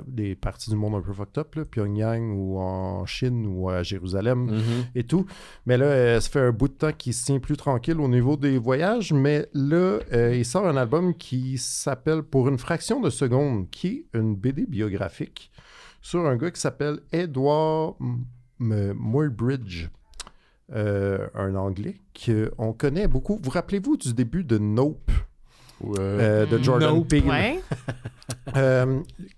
des parties du monde un peu fucked up, là, Pyongyang ou en Chine ou à Jérusalem et tout. Mais là, ça fait un bout de temps qu'il se tient plus tranquille au niveau des voyages, mais là, il sort un album qui s'appelle Pour une fraction de seconde, qui est une BD biographique sur un gars qui s'appelle Edward Muybridge, un Anglais qu'on connaît beaucoup. Vous rappelez-vous du début de Nope, de Jordan Peele? Ouais.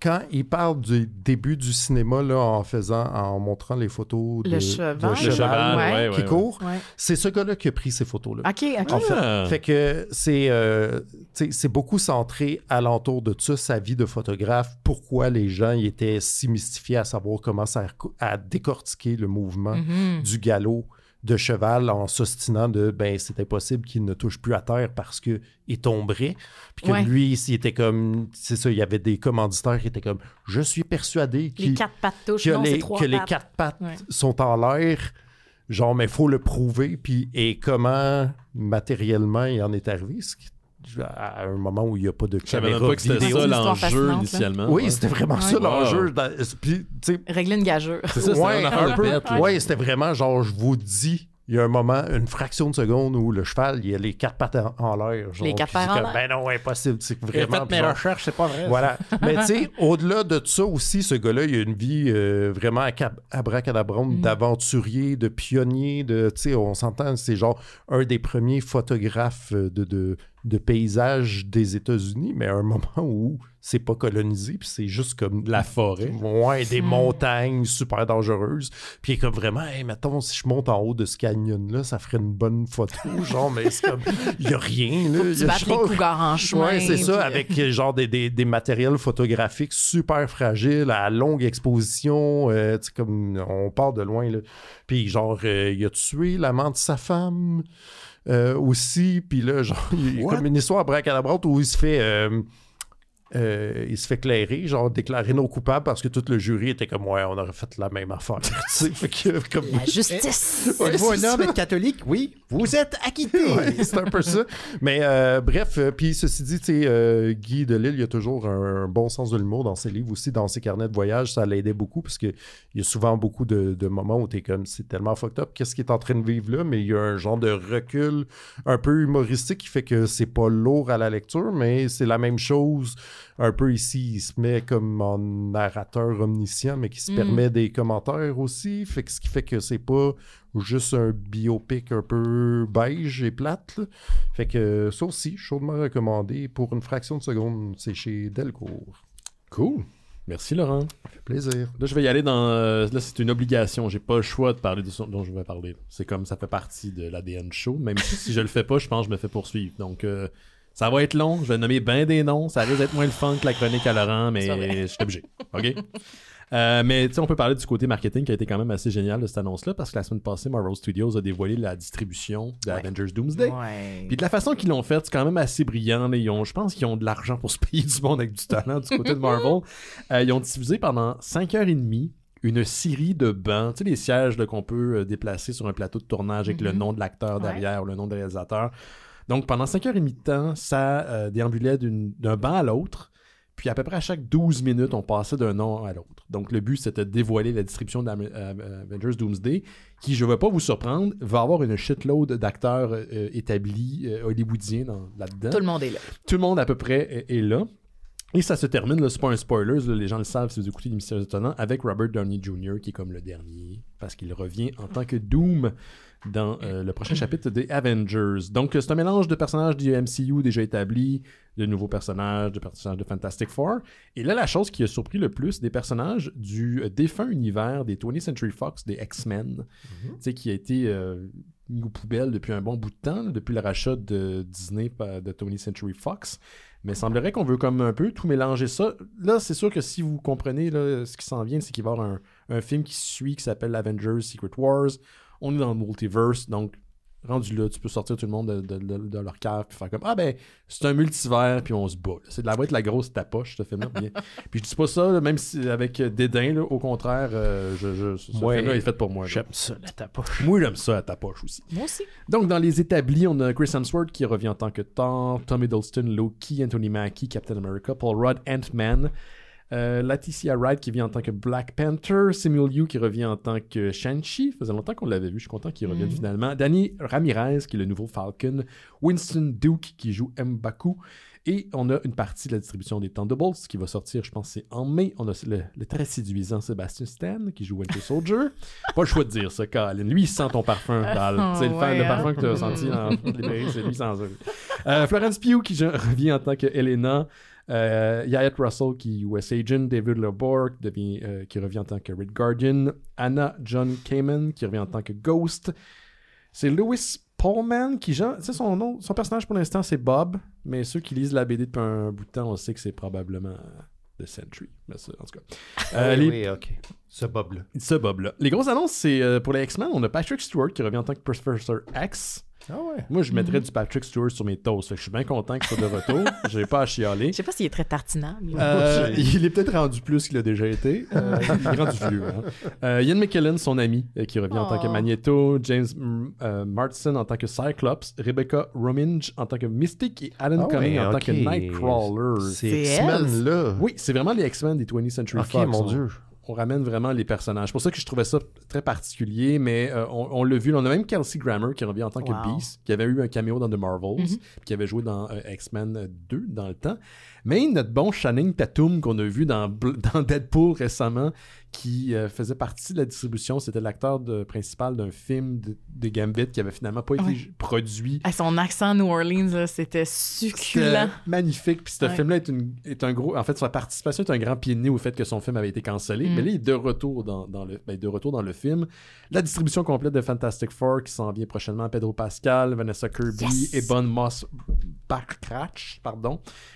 Quand il parle du début du cinéma là, en montrant les photos de cheval qui court, c'est ce gars-là qui a pris ces photos-là. OK. En fait que c'est beaucoup centré alentour de ça, sa vie de photographe, pourquoi les gens y étaient si mystifiés à savoir comment ça à décortiquer le mouvement du galop de cheval en s'ostinant de c'est impossible qu'il ne touche plus à terre parce qu'il tomberait. Puis que lui, il était comme, c'est ça, il y avait des commanditaires qui étaient comme, je suis persuadé les 4 pattes touchent, que les 4 pattes sont en l'air, genre, mais il faut le prouver. Puis, et comment matériellement il en est arrivé, à un moment où il n'y a pas de caméra vidéo. Je savais même pas que c'était ça l'enjeu initialement. Oui, c'était vraiment ça l'enjeu. Puis, régler une gageure. C'est ça, c'était un peu. Oui, c'était vraiment genre, je vous dis, il y a un moment, une fraction de seconde où le cheval, il a les 4 pattes en l'air. Genre, les 4 pattes en l'air. Ben non, impossible. C'est vraiment. Mes recherches, c'est pas vrai. Voilà. Mais tu sais, au-delà de ça aussi, ce gars-là, il a une vie vraiment abracadabrante d'aventurier, de pionnier, tu sais, on s'entend, c'est genre un des premiers photographes de de paysages des États-Unis, mais à un moment où c'est pas colonisé, puis c'est juste comme... La forêt. Ouais, des montagnes super dangereuses. Puis comme vraiment, hey, mettons, si je monte en haut de ce canyon-là, ça ferait une bonne photo, genre, mais c'est comme... Il y a rien, là. Faut que tu battes les cougars en chemin. Ouais, c'est ça, puis... avec genre des matériels photographiques super fragiles, à longue exposition, tu sais, comme on part de loin, là. Puis genre, il a tué l'amant de sa femme aussi, puis là, genre, il y a comme une histoire abracadabrante où il se fait clairer, genre déclarer non coupable parce que tout le jury était comme ouais, on aurait fait la même affaire. Fait que, comme... La justice. Ouais, Êtes-vous c'est un homme ça. être catholique? Oui. Vous êtes acquitté. Ouais, c'est un peu ça. Mais bref, puis ceci dit, tu sais, Guy Delisle, il a toujours un bon sens de l'humour dans ses livres aussi, dans ses carnets de voyage, ça l'aidait beaucoup parce qu'il y a souvent beaucoup de moments où t'es comme, c'est tellement fucked up, qu'est-ce qu'il est en train de vivre là, mais il y a un genre de recul un peu humoristique qui fait que c'est pas lourd à la lecture, mais c'est la même chose un peu ici, il se met comme en narrateur omniscient, mais qui se permet des commentaires aussi, fait que ce qui fait que c'est pas juste un biopic un peu beige et plate, là. Fait que ça aussi, chaudement recommandé pour une fraction de seconde, c'est chez Delcourt. Cool. Merci, Laurent. Ça fait plaisir. Là, je vais y aller dans... là, c'est une obligation. J'ai pas le choix de parler de ce dont je vais parler. C'est comme ça fait partie de l'ADN show. Même si je le fais pas, je pense que je me fais poursuivre. Donc... ça va être long, je vais nommer bien des noms, ça risque d'être moins le fun que la chronique à Laurent, mais je suis obligé. OK? Mais tu sais, on peut parler du côté marketing qui a été quand même assez génial de cette annonce-là, parce que la semaine passée, Marvel Studios a dévoilé la distribution d'Avengers Doomsday. Ouais. Puis de la façon qu'ils l'ont fait, c'est quand même assez brillant. Là. Je pense qu'ils ont de l'argent pour se payer du monde avec du talent du côté de Marvel. Ils ont diffusé pendant 5h30 une série de bancs, tu sais, les sièges là, qu'on peut déplacer sur un plateau de tournage avec le nom de l'acteur derrière ou le nom du réalisateur. Donc, pendant 5h30 de temps, ça déambulait d'un banc à l'autre. Puis, à peu près à chaque 12 minutes, on passait d'un nom à l'autre. Donc, le but, c'était de dévoiler la distribution d'Avengers Doomsday, qui, je ne vais pas vous surprendre, va avoir une shitload d'acteurs établis hollywoodiens là-dedans. Tout le monde est là. Tout le monde, à peu près, est là. Et ça se termine, là, c'est pas un spoiler, là, les gens le savent si vous écoutez les Mystérieux Étonnants, avec Robert Downey Jr., qui est comme le dernier, parce qu'il revient en tant que Doom dans le prochain chapitre des Avengers. Donc, c'est un mélange de personnages du MCU déjà établis, de nouveaux personnages, de personnages de Fantastic Four. Et là, la chose qui a surpris le plus, des personnages du défunt univers des 20th Century Fox, des X-Men, tu sais, qui a été mis aux poubelles depuis un bon bout de temps, là, depuis le rachat de Disney de 20th Century Fox. Mais il semblerait qu'on veut comme un peu tout mélanger ça. Là, c'est sûr que si vous comprenez là, ce qui s'en vient, c'est qu'il va y avoir un film qui suit, qui s'appelle Avengers Secret Wars. On est dans le multiverse, donc rendu là, tu peux sortir tout le monde de leur cave puis faire comme ah ben c'est un multivers puis on se bat. C'est de la être la grosse tapoche ce film-là. Puis je dis pas ça là, même si avec dédain là, au contraire, ce film-là est fait pour moi. J'aime ça la tapoche. Moi j'aime ça la tapoche aussi. Moi aussi. Donc dans les établis, on a Chris Hemsworth qui revient en tant que Thor, Tom Hiddleston, Loki, Anthony Mackie, Captain America, Paul Rudd, Ant-Man. Letitia Wright qui vient en tant que Black Panther, Samuel Liu qui revient en tant que Shang-Chi, faisait longtemps qu'on l'avait vu, je suis content qu'il revienne finalement, Danny Ramirez qui est le nouveau Falcon, Winston Duke qui joue M'Baku, et on a une partie de la distribution des Thunderbolts qui va sortir, je pense c'est en mai. On a le très séduisant Sebastian Stan qui joue Winter Soldier. Pas le choix de dire ça, Colin. Lui, il sent ton parfum, Dal. C'est le parfum que tu as senti dans les librairies, c'est lui sans eux. Florence Pugh qui revient en tant que Helena. Yahya Russell qui est US Agent, David LeBourg qui revient en tant que Red Guardian, Anna John Kamen qui revient en tant que Ghost. C'est Louis Pullman qui, son personnage pour l'instant c'est Bob, mais ceux qui lisent la BD depuis un bout de temps, on sait que c'est probablement The Sentry. Mais ça, en tout cas. Oui, ok. Ce Bob-là. Les grosses annonces, c'est pour les X-Men, on a Patrick Stewart qui revient en tant que Professor X. Ah ouais. Moi, je mettrais du Patrick Stewart sur mes toasts. Fait que je suis bien content qu'il soit de retour. J'ai pas à chialer. Je sais pas s'il est très tartinable. Il est peut-être rendu plus qu'il a déjà été. Il est rendu vieux. Hein. Ian McKellen, son ami, qui revient en tant que Magneto. James Marsden en tant que Cyclops. Rebecca Romijn en tant que Mystique. Et Alan Cumming en tant que Nightcrawler. C'est X-Men là. Oui, c'est vraiment les X-Men des 20th Century Fox. Mon Dieu. On ramène vraiment les personnages. C'est pour ça que je trouvais ça très particulier, mais on l'a vu. On a même Kelsey Grammer qui revient en tant que Beast, qui avait eu un caméo dans The Marvels, qui avait joué dans X-Men 2 dans le temps. Mais notre bon Channing Tatum qu'on a vu dans Deadpool récemment, qui faisait partie de la distribution, c'était l'acteur principal d'un film de Gambit qui avait finalement pas été produit. Son accent New Orleans, là, c'était succulent. C'était magnifique. Puis ce film-là est un gros... En fait, sa participation est un grand pied de nez au fait que son film avait été cancellé. Mais là, il est de retour dans le film. La distribution complète de Fantastic Four qui s'en vient prochainement. Pedro Pascal, Vanessa Kirby, Ebon Moss-Bachrach,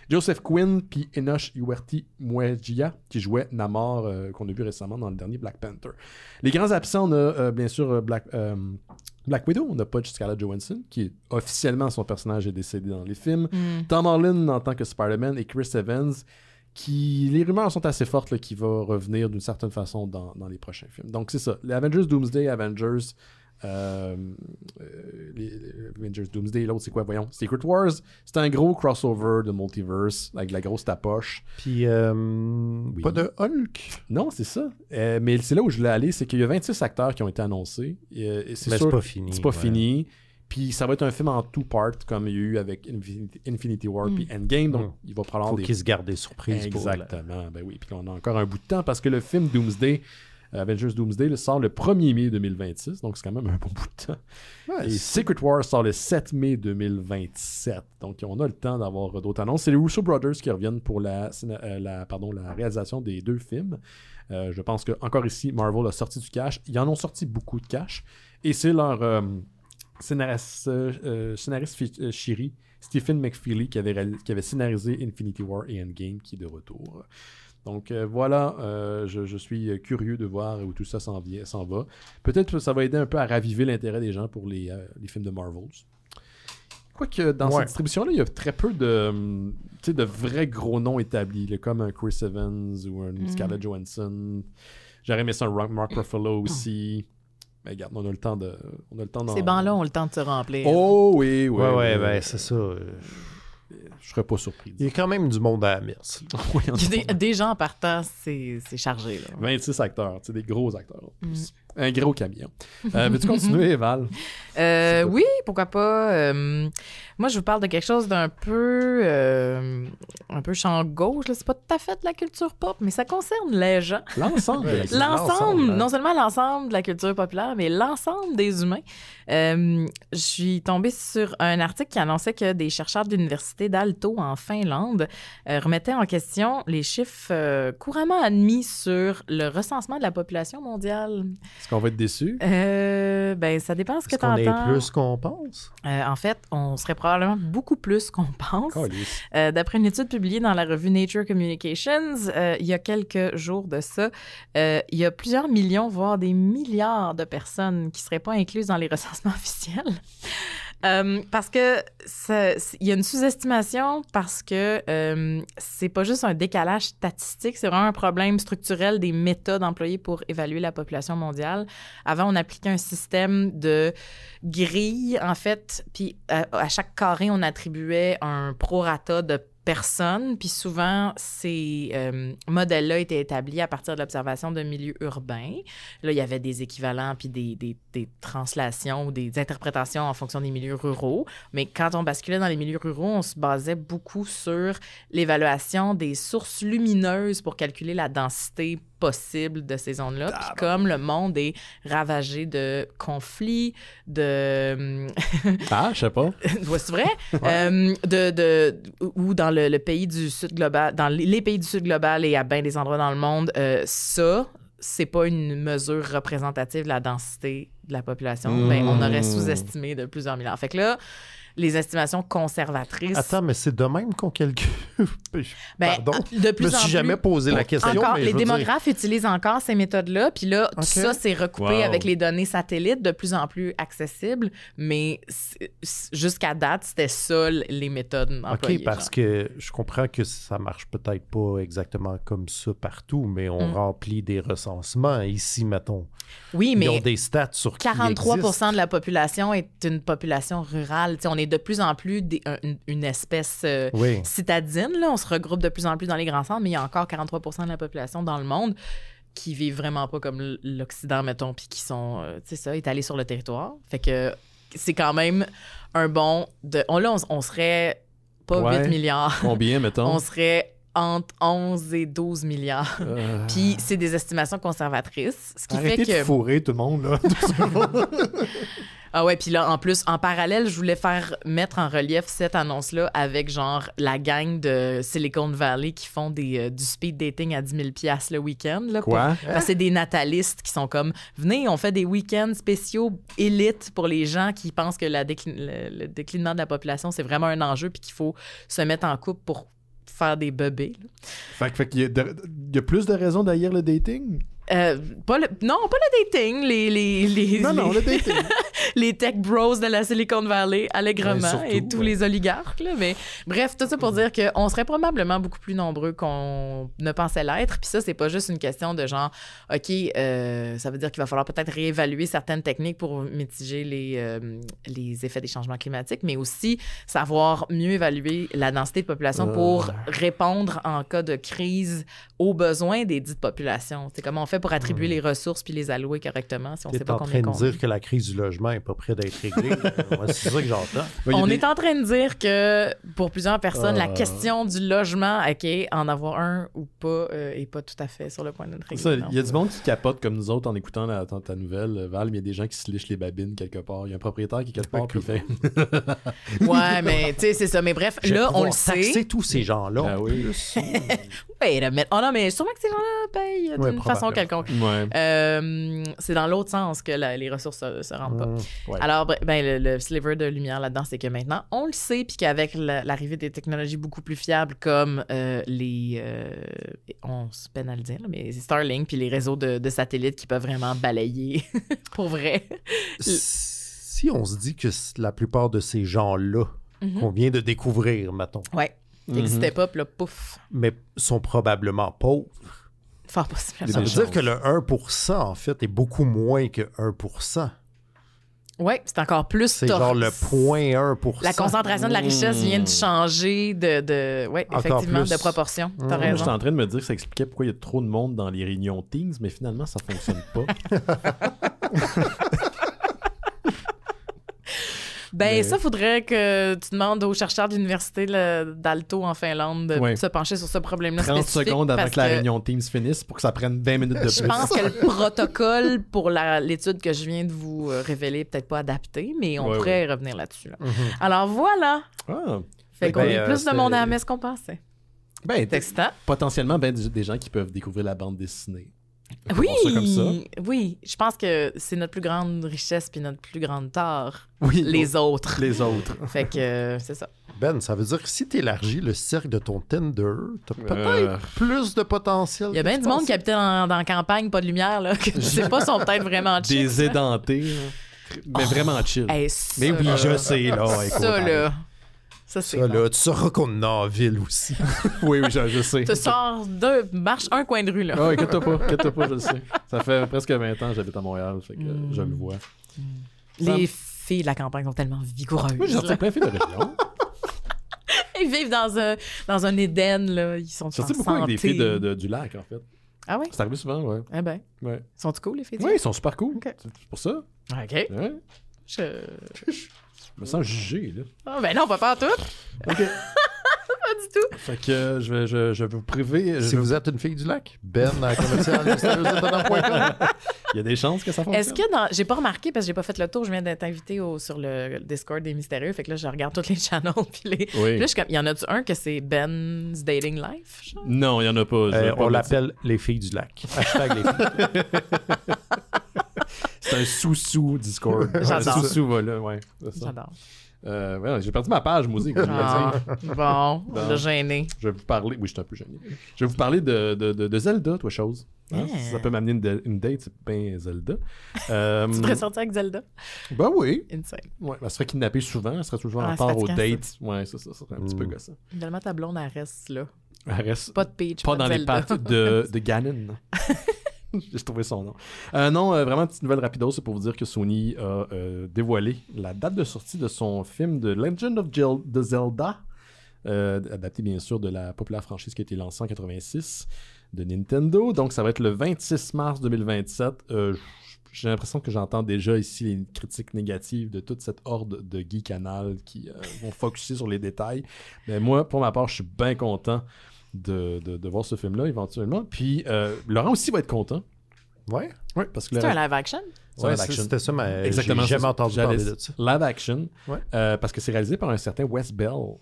Joseph Quinn, puis Enoch Uwerte-Muegia qui jouait Namor, qu'on a vu récemment dans le dernier Black Panther. Les grands absents, on a bien sûr Black Widow, on n'a pas Scarlett Johansson, qui officiellement son personnage est décédé dans les films. Tom Holland en tant que Spider-Man et Chris Evans, qui les rumeurs sont assez fortes là, qui va revenir d'une certaine façon dans les prochains films. Donc c'est ça. Les Avengers Doomsday, Avengers Doomsday, l'autre c'est quoi, voyons, Secret Wars, c'est un gros crossover de multiverse avec de la grosse tapoche. Puis pas de Hulk. Non, c'est ça. Mais c'est là où je voulais aller, c'est qu'il y a 26 acteurs qui ont été annoncés. Et c'est pas fini. C'est pas fini. Puis ça va être un film en two parts comme il y a eu avec Infinity War puis Endgame, donc il va probablement... Faut qu'ils se gardent des surprises. Exactement, ben oui. Puis là, on a encore un bout de temps parce que le film Doomsday, Avengers Doomsday, sort le 1er mai 2026, donc c'est quand même un bon bout de temps. Ouais, et Secret Wars sort le 7 mai 2027, donc on a le temps d'avoir d'autres annonces. C'est les Russo Brothers qui reviennent pour la réalisation des 2 films. Je pense que encore ici, Marvel a sorti du cash. Ils en ont sorti beaucoup de cash. Et c'est leur scénariste chéri, Stephen McFeely, qui avait scénarisé Infinity War et Endgame, qui est de retour. Donc voilà, je suis curieux de voir où tout ça s'en va. Peut-être que ça va aider un peu à raviver l'intérêt des gens pour les films de Marvel. Quoique dans cette distribution-là, il y a très peu de vrais gros noms établis, là, comme un Chris Evans ou un Scarlett Johansson. J'aurais aimé ça un Mark Ruffalo aussi. Mais regarde, on a le temps Ces bancs-là ont le temps de se remplir. Oh oui. Ouais, ben c'est ça. Je serais pas surpris. Il y a quand même du monde à la messe. Il y a des gens en partant, c'est chargé. Là. 26 acteurs, des gros acteurs. Un gros camion. Veux-tu continuer, Val? Oui, pourquoi pas. Moi, je vous parle de quelque chose d'un peu champ gauche. Là. C'est pas tout à fait de la culture pop, mais ça concerne les gens. L'ensemble. Non seulement l'ensemble de la culture populaire, mais l'ensemble des humains. Je suis tombée sur un article qui annonçait que des chercheurs de l'université d'Aalto en Finlande remettaient en question les chiffres couramment admis sur le recensement de la population mondiale. Est-ce qu'on va être déçus? Ben, ça dépend de ce que tu entends. Est-ce qu'on est plus qu'on pense? En fait, on serait probablement beaucoup plus qu'on pense. D'après une étude publiée dans la revue Nature Communications, il y a quelques jours de ça, il y a plusieurs millions, voire des milliards de personnes qui ne seraient pas incluses dans les recensements officiels. Parce que il y a une sous-estimation parce que c'est pas juste un décalage statistique, c'est vraiment un problème structurel des méthodes employées pour évaluer la population mondiale. Avant, on appliquait un système de grille, en fait, puis à chaque carré, on attribuait un prorata de personnes, puis souvent, ces modèles-là étaient établis à partir de l'observation de milieux urbains. Là, il y avait des équivalents, puis des translations ou des interprétations en fonction des milieux ruraux. Mais quand on basculait dans les milieux ruraux, on se basait beaucoup sur l'évaluation des sources lumineuses pour calculer la densité possible de ces zones-là. Puis comme le monde est ravagé de conflits, de... je sais pas. Ouais, c'est vrai? Ou dans le pays du Sud global, dans les pays du Sud global et à bien des endroits dans le monde, ça, c'est pas une mesure représentative de la densité de la population. Ben, on aurait sous-estimé de plusieurs milliards. Fait que là, les estimations conservatrices... Attends, mais c'est de même qu'on calcule? Pardon, de plus je me suis jamais posé la question. Encore, mais les démographes utilisent encore ces méthodes-là, puis là, tout ça, c'est recoupé avec les données satellites, de plus en plus accessibles, mais jusqu'à date, c'était ça, les méthodes employées. OK, parce que je comprends que ça marche peut-être pas exactement comme ça partout, mais on remplit des recensements ici, mettons. Oui, mais ils ont des stats sur 43% de la population est une population rurale. T'sais, on est de plus en plus une espèce citadine. Là. On se regroupe de plus en plus dans les grands centres, mais il y a encore 43% de la population dans le monde qui vivent vraiment pas comme l'Occident, mettons, puis qui sont, étalés sur le territoire. Fait que c'est quand même un bond de... On serait pas 8 milliards. Combien, mettons? On serait entre 11 et 12 milliards. Puis c'est des estimations conservatrices. Ce qui Arrêtez fait que... de fourrer tout le monde, là. Ah ouais, puis là, en plus, en parallèle, je voulais mettre en relief cette annonce-là avec, genre, la gang de Silicon Valley qui font du speed dating à 10 000 $, le week-end. Là, Quoi? Parce que c'est des natalistes qui sont comme, venez, on fait des week-ends spéciaux élites pour les gens qui pensent que le déclinement de la population, c'est vraiment un enjeu puis qu'il faut se mettre en couple pour faire des bébés. Fait qu'il y a plus de raisons d'haïr le dating? Pas le dating, Non, le dating. les tech bros de la Silicon Valley, allègrement, surtout, et tous les oligarques. Là, mais bref, tout ça pour dire qu'on serait probablement beaucoup plus nombreux qu'on ne pensait l'être. Puis ça, c'est pas juste une question de genre, OK, ça veut dire qu'il va falloir peut-être réévaluer certaines techniques pour mitiger les effets des changements climatiques, mais aussi savoir mieux évaluer la densité de population pour répondre en cas de crise aux besoins des dites populations. C'est comment on fait pour attribuer les ressources puis les allouer correctement si on ne sait pas combien on est en train de dire que la crise du logement n'est pas près d'être réglée. C'est ça que j'entends. On est en train de dire que pour plusieurs personnes, la question du logement, OK, en avoir un ou pas, est pas tout à fait sur le point d'être réglée. Il y a du monde qui capote comme nous autres en écoutant ta nouvelle, Val, mais il y a des gens qui se lichent les babines quelque part. Il y a un propriétaire qui est quelque part qui fait... Ouais, mais tu sais, c'est ça. Mais bref, là, on le sait. Taxer tous ces gens-là. Ah oui. Oh non, mais sûrement que ces gens-là payent d'une façon quelconque. Ouais. C'est dans l'autre sens que les ressources se rendent pas. Ouais. Alors, le sliver de lumière là-dedans, c'est que maintenant, on le sait, puis qu'avec l'arrivée des technologies beaucoup plus fiables comme on se peine à le dire, là, mais Starlink, puis les réseaux de satellites qui peuvent vraiment balayer, pour vrai. Si on se dit que la plupart de ces gens-là qu'on vient de découvrir, mettons, ouais, n'existaient pas, puis là, pouf. mais sont probablement pauvres. Fort possible. Ça veut dire que le 1%, en fait, est beaucoup moins que 1%. Oui, c'est encore plus. C'est genre le 0.1%. La concentration de la richesse vient de changer effectivement, de proportion. T'as raison. J'étais en train de me dire que ça expliquait pourquoi il y a trop de monde dans les réunions Teams, mais finalement, ça fonctionne pas. Ça, faudrait que tu demandes aux chercheurs de l'université d'Alto en Finlande de se pencher sur ce problème-là 30 spécifique. secondes avant que la réunion Teams finisse pour que ça prenne 20 minutes de plus. Je pense que le protocole pour l'étude que je viens de vous révéler est peut-être pas adapté, mais on pourrait revenir là-dessus. Là. Alors voilà. Fait qu'on est plus de monde à la messe qu'on pensait. C'est excitant. Potentiellement, des gens qui peuvent découvrir la bande dessinée. Oui, oui, je pense que c'est notre plus grande richesse puis notre plus grande tort. Oui, les autres. Les autres. Fait que c'est ça. Ben, ça veut dire que si tu élargis le cercle de ton Tinder, t'as peut-être plus de potentiel. Il y a bien du monde qui habitait dans la campagne, pas de lumière, là, que je sais pas, sont peut-être vraiment chill. Des édentés, mais vraiment chill. Mais oui, je sais, là. Ça, là. Ça, là, tu sauras qu'on est en ville aussi. oui, je sais. Tu sors marche un coin de rue, là. Oh, inquiète-toi pas, je le sais. Ça fait presque 20 ans que j'habite à Montréal, fait que je le vois. Les filles de la campagne sont tellement vigoureuses. Moi, j'ai sorti plein de filles de région. Ils vivent dans un Éden, là. Ils sont en santé. Beaucoup avec des filles du lac, en fait. Ah oui? C'est arrivé souvent, ouais. Eh ben. Ouais. Sont-ils cool, les filles? Oui, ils sont super cool. Okay. C'est pour ça. OK. Ouais. Je me sens jugé, là. Ah, ben non, pas tout. OK. Pas du tout. Fait que je vais vous priver. Si vous êtes une fille du lac, Ben à commercial. Il y a des chances que ça fonctionne. Est-ce que j'ai pas remarqué parce que j'ai pas fait le tour, je viens d'être invité sur le Discord des Mystérieux, fait que là je regarde tous les channels puis puis là il y en a-tu un que c'est Ben's Dating Life? Genre? Non, il y en a pas. On l'appelle les filles du lac. Hashtag les filles. C'est un sous-sous Discord. J'adore. Un sous-sous, voilà, ouais. J'adore. J'ai perdu ma page, moi aussi. Bon, le gêné. Je vais vous parler... Oui, je suis un peu gêné. Je vais vous parler de Zelda, toi, chose. Hein? Si ça peut m'amener une date, c'est bien Zelda. Tu serais sorti avec Zelda? Ben oui. Insane. Ouais, elle serait kidnappée souvent. Elle serait toujours en retard aux dates. Ouais, ça serait un petit peu gossant. Finalement, ta blonde, elle reste là. Elle reste... Pas de Peach, pas dans de les pattes de Ganon. J'ai trouvé son nom. Non, vraiment, petite nouvelle rapido, c'est pour vous dire que Sony a dévoilé la date de sortie de son film de Legend of Zelda, adapté bien sûr de la populaire franchise qui a été lancée en 86 de Nintendo. Donc, ça va être le 26 mars 2027. j'ai l'impression que j'entends déjà ici les critiques négatives de toute cette horde de geek canal qui vont focusser sur les détails. Mais moi, pour ma part, je suis bien content de voir ce film-là éventuellement. Puis Laurent aussi va être content. Ouais, parce que c'est un live action? Ouais, c'était ça, mais exactement, j'ai jamais entendu parler de ça. Live action, ouais. Parce que c'est réalisé par un certain Wes Bell,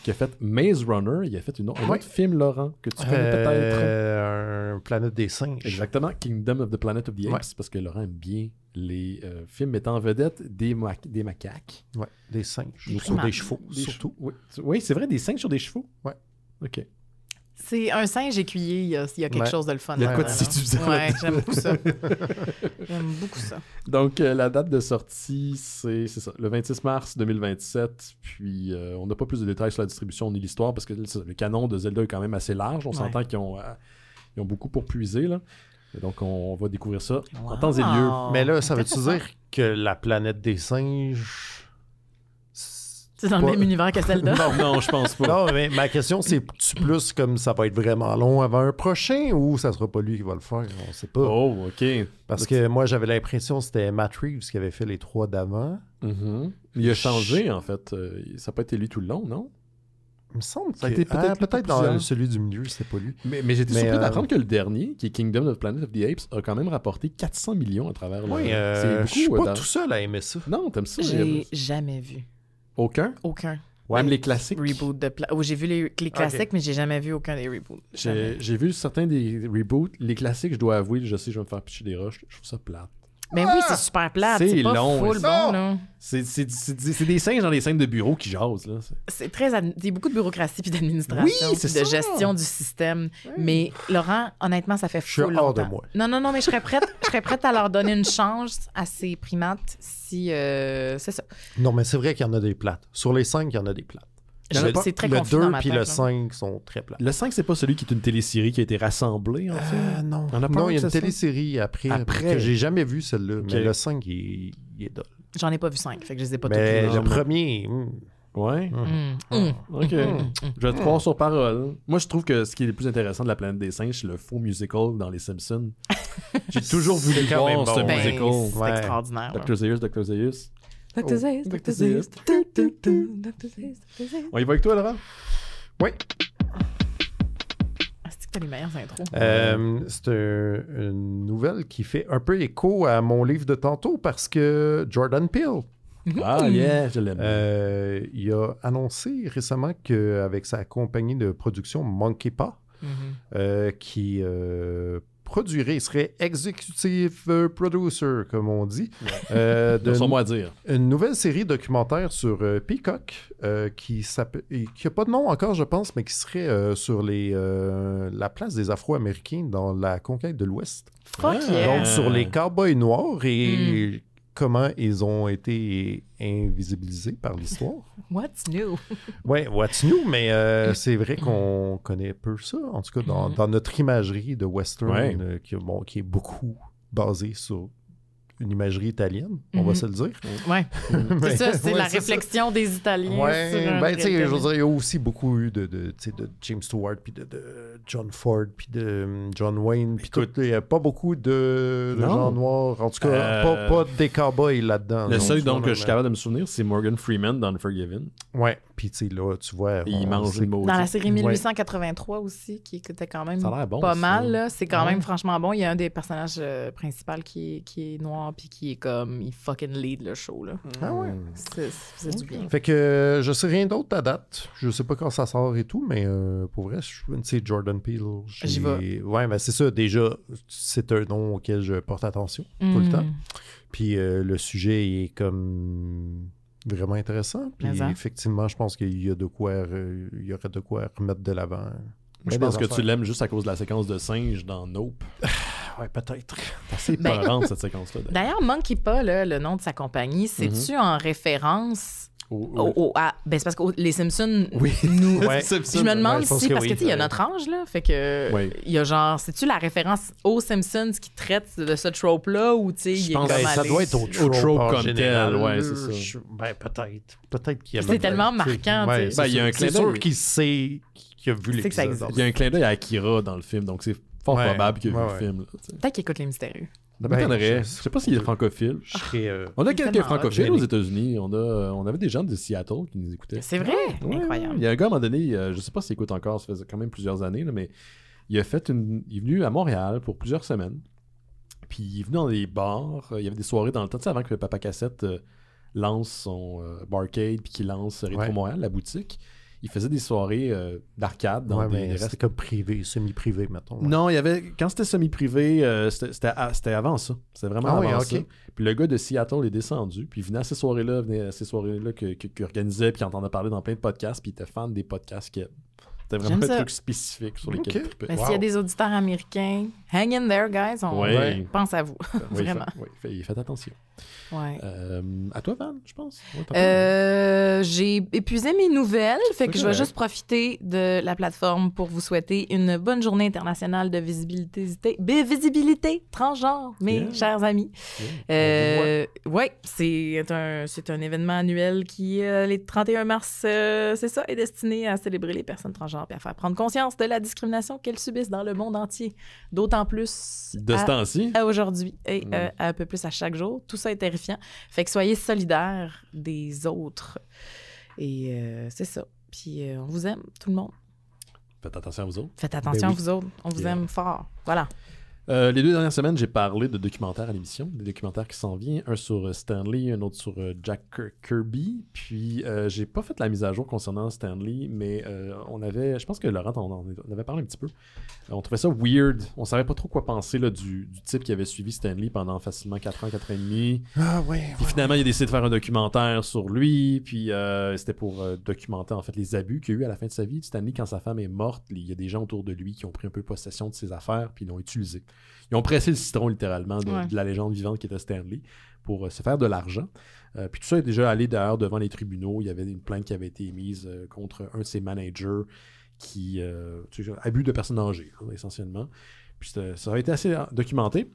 qui a fait Maze Runner. Il a fait un autre film, Laurent, que tu connais peut-être. Un Planète des singes. Exactement, Kingdom of the Planet of the Apes, parce que Laurent aime bien les films mettant en vedette des macaques. Ouais, des singes. Sur des chevaux, surtout. Oui, c'est vrai, des singes sur des chevaux? Ouais. OK. C'est un singe écuyer, il y a quelque chose de le fun. Il y a quoi de séduisant. Ouais, j'aime beaucoup ça. J'aime beaucoup ça. Donc, la date de sortie, c'est ça, le 26 mars 2027. Puis, on n'a pas plus de détails sur la distribution ni l'histoire parce que le canon de Zelda est quand même assez large. On s'entend qu'ils ont beaucoup pour puiser, là. Et donc, on va découvrir ça en temps et lieu. Mais là, ça veut-tu dire que la planète des singes... C'est dans le même univers que Zelda? Non, je pense pas. Non, mais ma question, c'est-tu plus comme ça va être vraiment long avant un prochain ou ça sera pas lui qui va le faire? On sait pas. Oh, OK. Parce que moi, j'avais l'impression que c'était Matt Reeves qui avait fait les 3 d'avant. Mm-hmm. Il a changé, en fait. Ça n'a pas été lui tout le long, non? Il me semble que... Ça a été peut-être dans celui du milieu, c'était pas lui. Mais j'étais surpris d'apprendre que le dernier, qui est Kingdom of the Planet of the Apes, a quand même rapporté 400 millions à travers le... Oui, je suis pas tout seul à aimer ça. Non, t'aimes ça? J'ai jamais vu. Aucun? Aucun. Même les classiques? Reboot de j'ai vu les classiques, mais j'ai jamais vu aucun des reboots. J'ai vu certains des reboots. Les classiques, je dois avouer, je sais, je vais me faire pitcher des roches. Je trouve ça plate. Mais oui, c'est super plate. C'est pas long, full bon, là. C'est des singes dans les scènes de bureau qui jasent, là. C'est très... Il y a beaucoup de bureaucratie puis d'administration oui, puis de gestion du système. Oui. Mais Laurent, honnêtement, ça fait full longtemps. Je suis hors de moi. Non, mais je serais prête à leur donner une chance à ces primates si... c'est ça. Non, mais c'est vrai qu'il y en a des plates. Sur les 5, il y en a des plates. C'est très confus dans ma tête. Le 2 puis le 5 sont très plats. Le 5, c'est pas celui qui est une télésérie qui a été rassemblée, en fait? Non. Non, il y a une télésérie après que j'ai jamais vu, celle-là. Okay. Mais le 5, il est dole. J'en ai pas vu 5, fait que je les ai pas tous vus. vus. Le premier... Ouais? OK. Je vais te croire sur parole. Moi, je trouve que ce qui est le plus intéressant de la planète des singes, c'est le faux musical dans Les Simpsons. J'ai toujours voulu voir ce musical. C'est extraordinaire. Dr. Zaius, Dr. Zaius. Dr. Zaius, Dr. Zaius. On y va avec toi, Laurent? Oui. C'est que t'as les meilleures intros. C'est une nouvelle qui fait un peu écho à mon livre de tantôt parce que Jordan Peele. Ah, yeah, je l'aime. Il a annoncé récemment qu'avec sa compagnie de production Monkey Paw, qui produirait, il serait executive producer, comme on dit. Son mot à dire. Une nouvelle série documentaire sur Peacock qui n'a pas de nom encore, je pense, mais qui serait sur la place des Afro-Américains dans la conquête de l'Ouest. Fuck yeah! Donc, sur les cowboys noirs et comment ils ont été invisibilisés par l'histoire. What's new? Oui, what's new, mais c'est vrai qu'on connaît peu ça, en tout cas dans notre imagerie de western, qui est beaucoup basée sur une imagerie italienne, on va se le dire. Ouais. C'est ça, c'est la réflexion des Italiens. Ouais, ben, tu sais, je veux dire, il y a aussi beaucoup eu de James Stewart, puis de John Ford, puis de John Wayne, puis tout. Il n'y a pas beaucoup de gens noirs, en tout cas, pas des cowboys là-dedans. Le seul donc que je suis capable de me souvenir, c'est Morgan Freeman dans Unforgiven. Ouais, puis tu sais, là, tu vois... Il mange une maudite. Dans la série 1883 aussi, qui était quand même bon, pas mal, là. C'est quand même franchement bon. Il y a un des personnages principaux qui est noir, puis qui est comme... Il fucking lead le show, là. Ah ouais? C'est du bien. Fait que je sais rien d'autre à date. Je sais pas quand ça sort et tout, mais pour vrai, tu sais, Jordan Peele... J'y vais. Ouais, mais c'est ça, déjà, c'est un nom auquel je porte attention tout le temps. Puis le sujet est comme... vraiment intéressant. Puis effectivement, je pense qu'il y a de quoi, il y aurait de quoi remettre de l'avant. Je pense que tu l'aimes juste à cause de la séquence de singe dans Nope. Ouais, peut-être. C'est assez peurante, cette séquence-là. D'ailleurs, Monkey Paw, le nom de sa compagnie, c'est-tu en référence... c'est parce que les Simpsons, nous, je me demande si, parce que tu sais, il y a notre âge, là, fait que il y a genre, c'est-tu la référence aux Simpsons qui traite de ce trope-là, ou tu sais, il est comme ça doit être au trope comme tel, ouais, c'est ça. Peut-être qu'il y a... C'est tellement marquant, tu sais. Il y a un clin d'œil. C'est sûr qu'il sait, qu'il a vu l'épisode. Il y a un clin d'œil à Akira dans le film, donc c'est fort probable qu'il a vu le film. Peut-être qu'il écoute Les Mystérieux. Ça m'étonnerait. Je sais pas s'il est francophile. On a quelques francophiles aux États-Unis. On avait des gens de Seattle qui nous écoutaient. C'est vrai? Ouais. Incroyable. Il y a un gars, à un moment donné, je sais pas s'il écoute encore, ça faisait quand même plusieurs années, là, mais il est venu à Montréal pour plusieurs semaines. Puis il est venu dans des bars. Il y avait des soirées dans le temps, tu sais, avant que le Papa Cassette lance son Barcade puis qu'il lance Rétro Montréal, la boutique. Il faisait des soirées d'arcade dans des restes. C'était comme privé, semi-privé, mettons. Ouais. Non, quand c'était semi-privé, c'était avant ça. C'était vraiment avant ça. Puis le gars de Seattle est descendu, puis il venait à ces soirées-là, qu'il organisait, puis il entendait parler dans plein de podcasts, puis il était fan des podcasts qu'il C'était vraiment un truc spécifique sur lesquels il trippait. Mais s'il y a des auditeurs américains, hang in there, guys. On pense à vous. Vraiment. Faites attention. Ouais. À toi, Val, je pense. J'ai épuisé mes nouvelles, fait que je vais juste profiter de la plateforme pour vous souhaiter une bonne journée internationale de visibilité transgenre, mes chers amis. Oui, c'est un événement annuel qui, les 31 mars, c'est ça, est destiné à célébrer les personnes transgenres et à faire prendre conscience de la discrimination qu'elles subissent dans le monde entier. D'autant plus de ce temps-ci. À aujourd'hui et un peu plus à chaque jour. Tout ça est terrifiant. Fait que soyez solidaires des autres. Et c'est ça. Puis on vous aime, tout le monde. Faites attention à vous autres. Faites attention à vous autres. On vous aime fort. Voilà. Les 2 dernières semaines, j'ai parlé de documentaires à l'émission, des documentaires qui s'en viennent, un sur Stanley, un autre sur Jack Kirby. Puis j'ai pas fait la mise à jour concernant Stanley, mais je pense que Laurent on avait parlé un petit peu. On trouvait ça weird. On savait pas trop quoi penser là, du type qui avait suivi Stanley pendant facilement 4 ans, 4 ans et demi. Puis finalement, il a décidé de faire un documentaire sur lui. Puis c'était pour documenter en fait les abus qu'il y a eu à la fin de sa vie. Stanley, quand sa femme est morte, il y a des gens autour de lui qui ont pris un peu possession de ses affaires puis ils l'ont utilisé. Ils ont pressé le citron littéralement de la légende vivante qui était Stanley pour se faire de l'argent. Puis tout ça est déjà allé d'ailleurs devant les tribunaux. Il y avait une plainte qui avait été émise contre un de ses managers qui abus de personnes âgées, essentiellement. Puis ça a été assez documenté.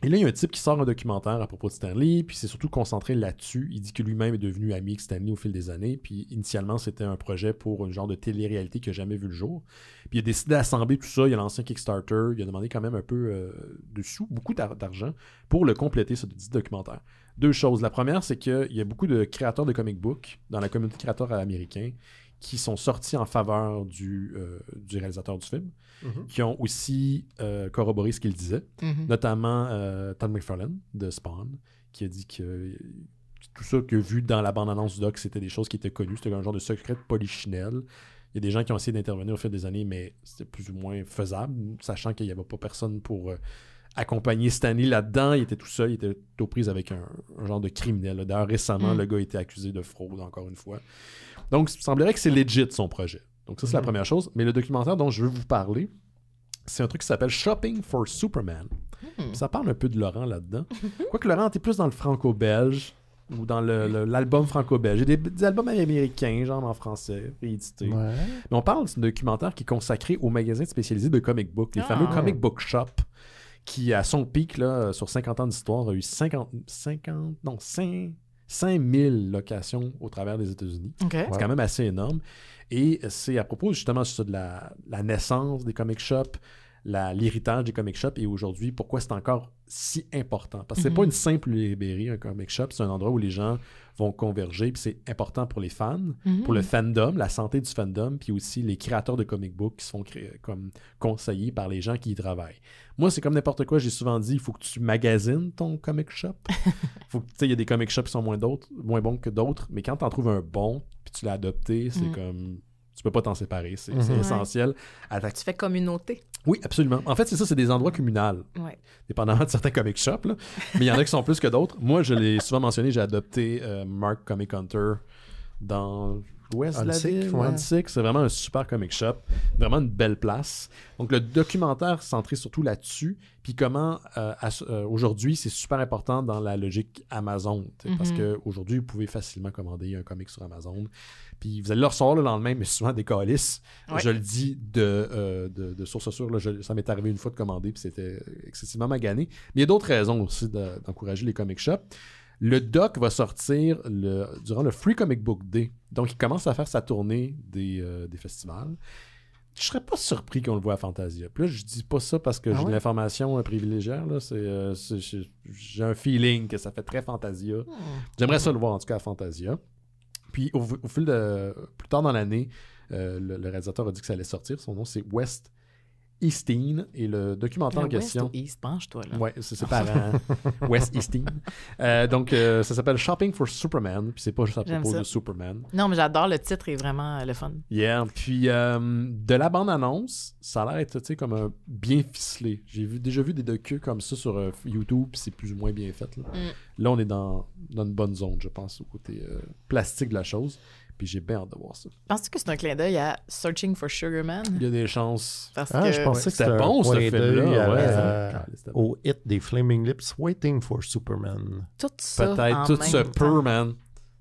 Et là, il y a un type qui sort un documentaire à propos de Stanley, puis c'est surtout concentré là-dessus. Il dit que lui-même est devenu ami avec Stanley au fil des années, puis initialement, c'était un projet pour un genre de télé-réalité qui n'a jamais vu le jour. Puis il a décidé d'assembler tout ça, il a lancé un Kickstarter, il a demandé quand même un peu de sous, beaucoup d'argent, pour le compléter, ce dit documentaire. 2 choses. La première, c'est qu'il y a beaucoup de créateurs de comic book dans la communauté créateur américain qui sont sortis en faveur du réalisateur du film, qui ont aussi corroboré ce qu'il disait, notamment Todd McFarlane de Spawn, qui a dit que tout ça qu'il a vu dans la bande-annonce du doc, c'était des choses qui étaient connues, c'était un genre de secret de polichinelle. Il y a des gens qui ont essayé d'intervenir au fil des années, mais c'était plus ou moins faisable, sachant qu'il n'y avait pas personne pour accompagner Stanley là-dedans. Il était tout seul, il était aux prises avec un genre de criminel. D'ailleurs, récemment, le gars a été accusé de fraude, encore une fois. Donc, il semblerait que c'est legit son projet. Donc, ça, c'est la première chose. Mais le documentaire dont je veux vous parler, c'est un truc qui s'appelle Shopping for Superman. Ça parle un peu de Laurent là-dedans. Quoique Laurent, t'es plus dans le franco-belge ou dans l'album franco-belge. Il y a des albums américains, genre en français, réédités. Mais on parle d'un documentaire qui est consacré aux magasins spécialisés de comic book, les fameux comic book shop, qui, à son pic, là, sur 50 ans d'histoire, a eu 5000 locations au travers des États-Unis. C'est quand même assez énorme. Et c'est à propos justement de la naissance des comic shops, l'héritage des comic shops et aujourd'hui, pourquoi c'est encore si important. Parce que c'est pas une simple librairie, un comic shop, c'est un endroit où les gens vont converger, puis c'est important pour les fans, pour le fandom, la santé du fandom, puis aussi les créateurs de comic book qui se font comme conseillés par les gens qui y travaillent. Moi, c'est comme n'importe quoi, j'ai souvent dit, il faut que tu magasines ton comic shop. Il y a des comic shops qui sont moins bons que d'autres, mais quand tu en trouves un bon, puis tu l'as adopté, c'est comme... Tu peux pas t'en séparer, c'est essentiel. Tu fais communauté. Oui, absolument. En fait, c'est ça, c'est des endroits communaux. Dépendamment de certains comic shops, là. Mais il y en a qui sont plus que d'autres. Moi, je l'ai souvent mentionné, j'ai adopté Mark Comic Hunter dans l'ouest de la ville. C'est vraiment un super comic shop. Vraiment une belle place. Donc, le documentaire centré surtout là-dessus. Puis comment, aujourd'hui, c'est super important dans la logique Amazon. Parce qu'aujourd'hui, vous pouvez facilement commander un comic sur Amazon. Puis vous allez le recevoir le lendemain, mais souvent des calices. Je le dis de source sûre. Là, ça m'est arrivé une fois de commander, puis c'était excessivement magané. Mais il y a d'autres raisons aussi d'encourager les comic shops. Le doc va sortir durant le Free Comic Book Day. Donc, il commence à faire sa tournée des festivals. je serais pas surpris qu'on le voit à Fantasia. Puis là, je dis pas ça parce que j'ai de l'information privilégiée. Là. J'ai un feeling que ça fait très Fantasia. J'aimerais ça le voir, en tout cas, à Fantasia. Puis, au fil de... Plus tard dans l'année, le réalisateur a dit que ça allait sortir. Son nom, c'est Wes Easteen, et le documentaire en question... West ou East, penche-toi, là. Ouais, c'est ses parents. Wes Easteen. Donc, ça s'appelle Shopping for Superman, puis c'est pas juste à propos de Superman. Non, mais j'adore, le titre est vraiment le fun. Yeah, puis de la bande-annonce, ça a l'air être, tu sais, comme bien ficelé. J'ai déjà vu des docus comme ça sur YouTube, puis c'est plus ou moins bien fait. Là, on est dans une bonne zone, je pense, au côté plastique de la chose. Puis j'ai bien hâte de voir ça. Penses-tu que c'est un clin d'œil à Searching for Sugar Man? Il y a des chances. Parce que je pensais que c'était bon, ce film-là. Au hit des Flaming Lips, Waiting for Superman. Tout ça peut-être, tout se peut, man.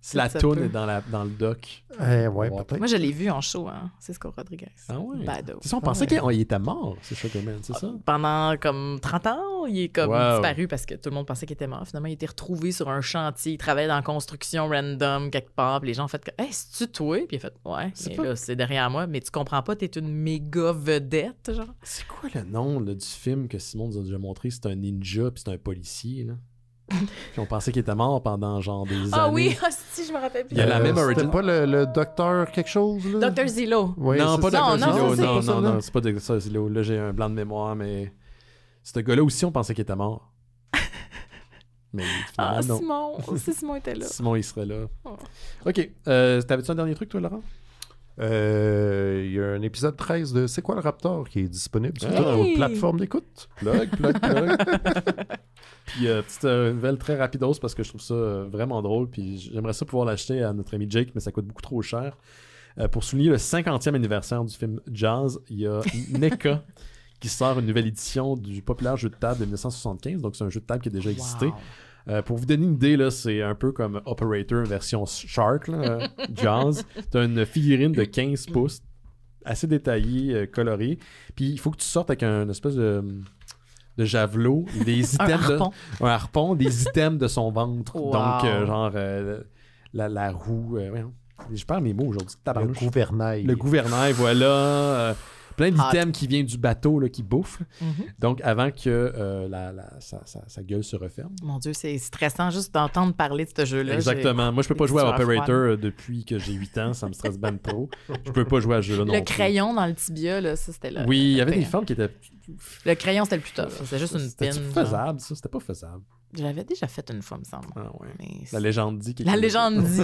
Si la toune est dans le doc. Ouais, peut-être. Moi, je l'ai vu en show, hein. Cisco Rodriguez. Ah ouais? Bado. C'est ça, on pensait qu'il était mort, ce Sugarman, c'est ça? Pendant comme 30 ans, il est comme disparu parce que tout le monde pensait qu'il était mort. Finalement, il a été retrouvé sur un chantier. Il travaillait dans la construction random quelque part. Puis les gens ont fait « Hey, c'est-tu toi? » Puis il a fait « Ouais, là, c'est derrière moi. Mais tu comprends pas, t'es une méga vedette, genre. » C'est quoi le nom là, du film que Simon nous a déjà montré? C'est un ninja puis c'est un policier, là. Puis on pensait qu'il était mort pendant genre des années. Ah oui, si, je me rappelle plus. Il y a la même origin. C'était pas le docteur quelque chose, là? Dr. Zillow. Oui, non, pas Dr. Zillow. Non, c'est pas Dr. Zillow. Là, j'ai un blanc de mémoire, mais ce gars-là aussi, on pensait qu'il était mort. Mais non. Si Simon était là. Simon, il serait là. Oh. OK. T'avais-tu un dernier truc, toi, Laurent? Il y a un épisode 13 de C'est quoi le Raptor qui est disponible sur toutes vos plateformes d'écoute. Plug. Puis petite nouvelle très rapidos parce que je trouve ça vraiment drôle. Puis j'aimerais ça pouvoir l'acheter à notre ami Jake, mais ça coûte beaucoup trop cher. Pour souligner le 50e anniversaire du film Jaws, il y a NECA qui sort une nouvelle édition du populaire jeu de table de 1975. Donc c'est un jeu de table qui a déjà existé. Pour vous donner une idée, là, c'est un peu comme Operator version Shark, là, Jaws. T'as une figurine de 15 pouces, assez détaillée, colorée. Puis il faut que tu sortes avec un espèce de javelot, des items un harpon, des items de son ventre. Wow. Donc, genre, la roue. Je perds mes mots aujourd'hui. Le gouvernail. Le gouvernail, voilà. Plein d'items qui viennent du bateau là, qui bouffe. Donc, avant que sa gueule se referme. Mon Dieu, c'est stressant juste d'entendre parler de ce jeu-là. Exactement. Moi, je peux pas jouer à Operator depuis que j'ai 8 ans. Ça me stresse ben trop. Je peux pas jouer à ce jeu-là non plus. Le crayon dans le tibia, là, ça, c'était là. Oui, il y avait des formes qui étaient... Le crayon, c'était le plus tough. C'était juste une pin. C'était faisable, ça? C'était pas faisable. Je l'avais déjà fait une fois, me semble. Ah ouais. Mais la légende dit La légende dit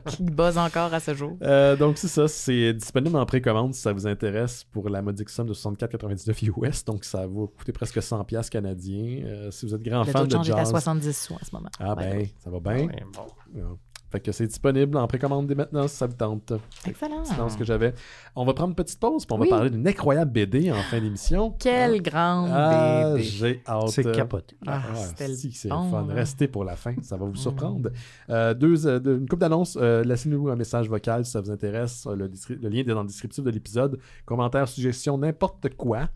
qui buzz encore à ce jour. Donc c'est ça, c'est disponible en précommande si ça vous intéresse pour la modique somme de 64,99 US, donc ça va coûter presque 100$ canadiens. Si vous êtes grand fan de Jaws... Le taux de change est à 70 sous en ce moment. Ah ben, ça va bien. Ouais, bon. Fait que c'est disponible en précommande dès maintenant si ça vous tente. Excellent. C'est ce que j'avais. On va prendre une petite pause puis on va parler d'une incroyable BD en fin d'émission. Quelle grande BD. J'ai hâte. C'est capoté. C'était c'est bon, fun. là. Restez pour la fin, ça va vous surprendre. Une couple d'annonces. Laissez-nous un message vocal si ça vous intéresse. Le lien est dans le descriptif de l'épisode. Commentaires, suggestions, n'importe quoi.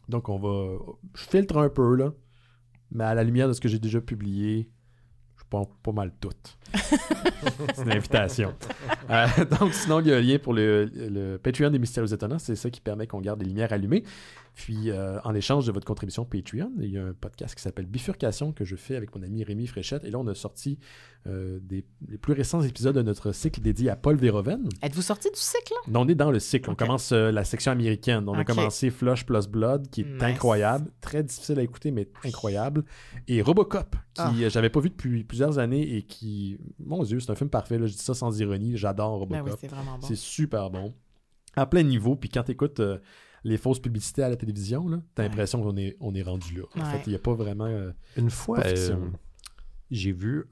Donc je filtre un peu là, mais à la lumière de ce que j'ai déjà publié, pas mal toutes. C'est une invitation. Donc, sinon, il y a un lien pour le Patreon des Mystérieux Étonnants. C'est ça qui permet qu'on garde les lumières allumées. Puis, en échange de votre contribution Patreon, il y a un podcast qui s'appelle Bifurcation que je fais avec mon ami Rémi Fréchette. Et là, on a sorti les plus récents épisodes de notre cycle dédié à Paul Verhoeven. Êtes-vous sorti du cycle? Non, on est dans le cycle. On commence la section américaine. On a commencé Flush plus Blood, qui est incroyable. Très difficile à écouter, mais incroyable. Et Robocop, qui j'avais pas vu depuis plusieurs années et qui... Mon Dieu, c'est un film parfait. Là, je dis ça sans ironie. J'adore Robocop. Ben oui, c'est vraiment bon. C'est super bon. À plein niveau. Puis quand tu écoutes les fausses publicités à la télévision, là, t'as l'impression qu'on est rendu là. En fait, il n'y a pas vraiment... Une fois, j'ai vu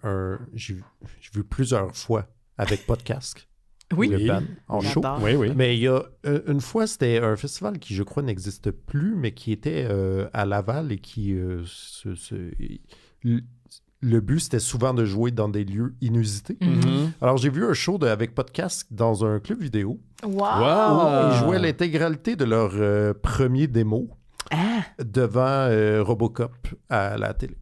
plusieurs fois avec podcast. Oui, le band, en show. Oui. Mais il y a une fois, c'était un festival qui, je crois, n'existe plus, mais qui était à Laval et qui... le but, c'était souvent de jouer dans des lieux inusités. Alors, j'ai vu un show avec podcast dans un club vidéo. Wow! Ils jouaient l'intégralité de leur premier démo devant Robocop à la télé.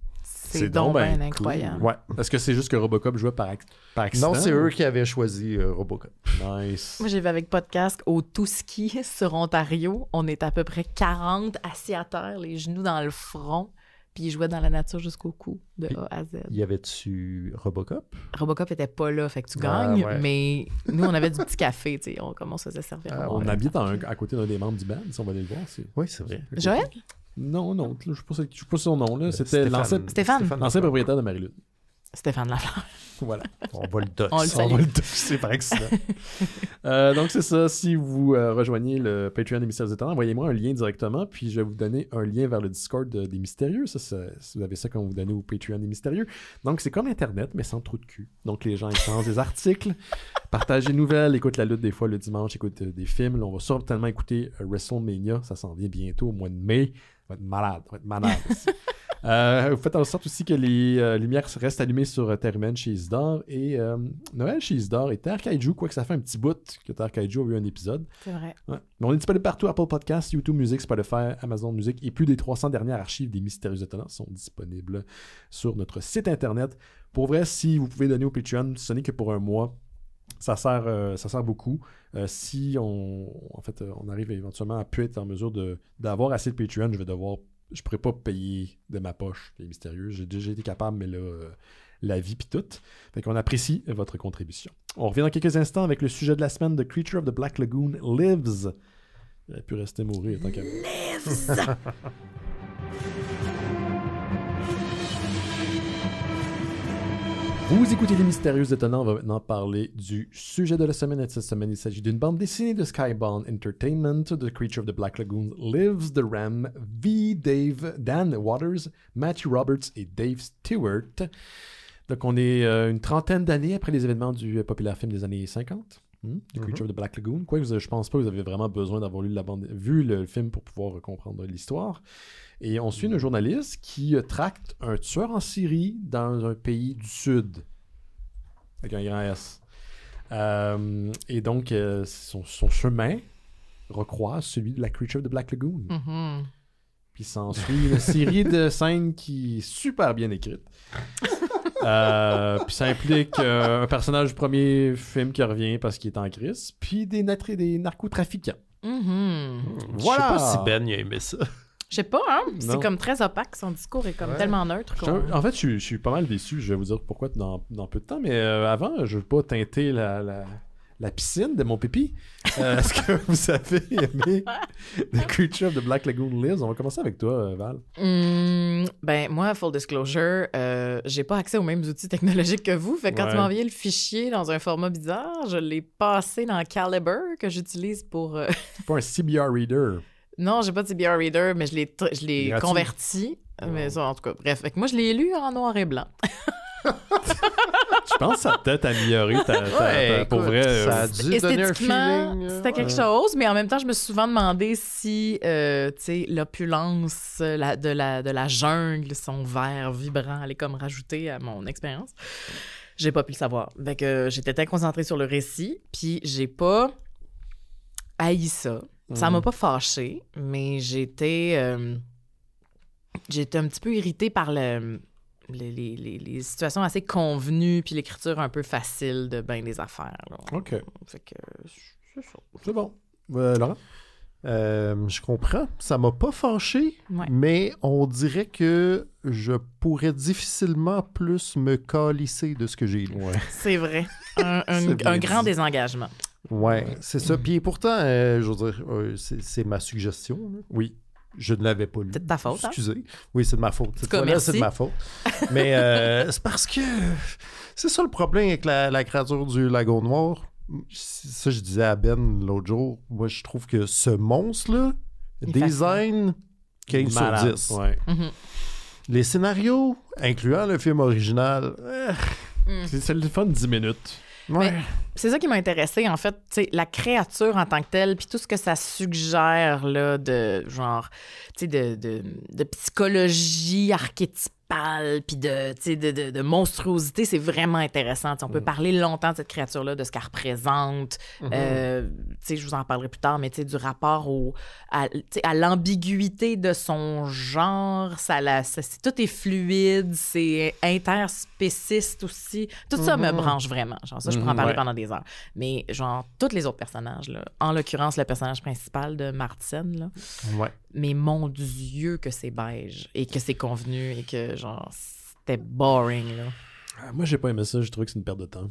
C'est donc bien incroyable. Cool. Ouais. Est-ce que c'est juste que Robocop jouait par accident? Non, c'est eux qui avaient choisi Robocop. Nice. Moi, j'ai vu avec podcast au Touski sur Ontario. On est à peu près 40 assis à terre, les genoux dans le front. Puis ils jouaient dans la nature jusqu'au cou, de A à Z. Y avait-tu Robocop? Robocop était pas là, fait que tu gagnes. Mais nous, on avait du petit café, tu sais, comment on se faisait servir. On habite à côté d'un des membres du band, si on va aller le voir. Oui, c'est vrai. Joël? Non, je ne sais pas son nom. Là. C'était l'ancien propriétaire de Marie-Lude. Stéphane Lafleur. Voilà. On va le doxer. On va le doxer par accident. Donc, c'est ça. Si vous rejoignez le Patreon des Mystérieux Étonnants, envoyez-moi un lien directement, puis je vais vous donner un lien vers le Discord des Mystérieux. Ça, vous avez ça quand vous donnez au Patreon des Mystérieux. Donc, c'est comme Internet, mais sans trou de cul. Donc, les gens échangent des articles, partagent des nouvelles, écoutent la lutte des fois le dimanche, écoutent des films. Là, on va certainement écouter WrestleMania. Ça s'en vient bientôt, au mois de mai. On va être malade. Vous faites en sorte aussi que les lumières restent allumées sur Termen chez Isidore et Noël chez Isidore et Terre Kaiju, quoique ça fait un petit bout que Terre Kaiju a eu un épisode. C'est vrai. Ouais. Mais on est disponible partout, Apple Podcasts, YouTube Music, Spotify, Amazon Music et plus des 300 dernières archives des Mystérieux Étonnants sont disponibles sur notre site internet. Pour vrai, si vous pouvez donner au Patreon, ce n'est que pour un mois. Ça sert beaucoup. Si on arrive éventuellement à pu être en mesure d'avoir assez de Patreon, je pourrais pas payer de ma poche les Mystérieux. J'ai déjà été capable, mais là, la vie pis tout. Fait qu'on apprécie votre contribution. On revient dans quelques instants avec le sujet de la semaine de Creature of the Black Lagoon Lives. Il aurait pu rester mourir tant qu'à Lives! Vous écoutez Les Mystérieux Étonnants, on va maintenant parler du sujet de la semaine. Et cette semaine, il s'agit d'une bande dessinée de Skybound Entertainment, The Creature of the Black Lagoon Lives, The Ram, Dan Waters, Matthew Roberts et Dave Stewart. Donc on est une trentaine d'années après les événements du populaire film des années 50, The Creature of the Black Lagoon. Je pense pas que vous avez vraiment besoin d'avoir vu le film pour pouvoir comprendre l'histoire. Et on suit un journaliste qui tracte un tueur en série dans un pays du Sud. Avec un grand S. Et donc, son chemin recroise celui de la Creature of the Black Lagoon. Mm-hmm. Puis s'ensuit une série de scènes qui est super bien écrite. Puis ça implique un personnage du premier film qui revient parce qu'il est en crise, puis des narcotrafiquants. Mm-hmm. Voilà. Je sais pas si Ben a aimé ça. Je sais pas, hein? Non. C'est comme très opaque. Son discours est comme tellement neutre. En fait, je suis pas mal déçu. Je vais vous dire pourquoi dans peu de temps. Mais avant, je veux pas teinter la piscine de mon pipi. Est-ce que vous avez aimé The Creature of the Black Lagoon Lives? On va commencer avec toi, Val. Ben, moi, full disclosure, j'ai pas accès aux mêmes outils technologiques que vous. Fait que quand tu m'as envoyé le fichier dans un format bizarre, je l'ai passé dans Calibre que j'utilise pour... C'est pas un CBR Reader. Non, j'ai pas de CBR Reader, mais je l'ai converti. Mais ça, en tout cas, bref. Fait que moi, je l'ai lu en noir et blanc. Je pense que ça a peut-être amélioré pour vrai. Ça a dû donner un feeling. C'était quelque chose, mais en même temps, je me suis souvent demandé si l'opulence de la jungle, son vert vibrant, allait comme rajouter à mon expérience. J'ai pas pu le savoir. Fait que j'étais très concentrée sur le récit, puis j'ai pas haï ça. Ça m'a pas fâchée, mais j'étais un petit peu irritée par les situations assez convenues puis l'écriture un peu facile de ben des affaires. Là. OK. Fait que c'est ça. C'est bon. Laurent? Je comprends. Ça m'a pas fâché, mais on dirait que je pourrais difficilement plus me calisser de ce que j'ai lu. Ouais. C'est vrai. Un grand désengagement. Ouais, c'est ça. Puis pourtant, je veux dire, c'est ma suggestion. Là. Oui, je ne l'avais pas lu. C'est de ta faute, Excusez. Hein? Oui, c'est de ma faute. Cette fois-là, c'est de ma faute. Mais c'est parce que c'est ça le problème avec la créature du lagon noir. Ça, je disais à Ben l'autre jour. Moi, je trouve que ce monstre-là, design 15 sur 10. Ouais. Mm-hmm. Les scénarios, incluant le film original, c'est le fun 10 minutes. Ouais. Mais c'est ça qui m'a intéressé, en fait, la créature en tant que telle, puis tout ce que ça suggère, là, de genre, de psychologie archétypale principale, puis de monstruosité, c'est vraiment intéressant. T'sais, on peut parler longtemps de cette créature-là, de ce qu'elle représente. Je vous en parlerai plus tard, mais du rapport à l'ambiguïté de son genre. Tout est fluide, c'est interspéciste aussi. Tout ça me branche vraiment. Genre, ça, je pourrais en parler pendant des heures. Mais genre, tous les autres personnages, là, en l'occurrence, le personnage principal de Martsen, là, mais mon Dieu que c'est beige et que c'est convenu et que genre c'était boring là. Moi j'ai pas aimé ça, je trouve que c'est une perte de temps.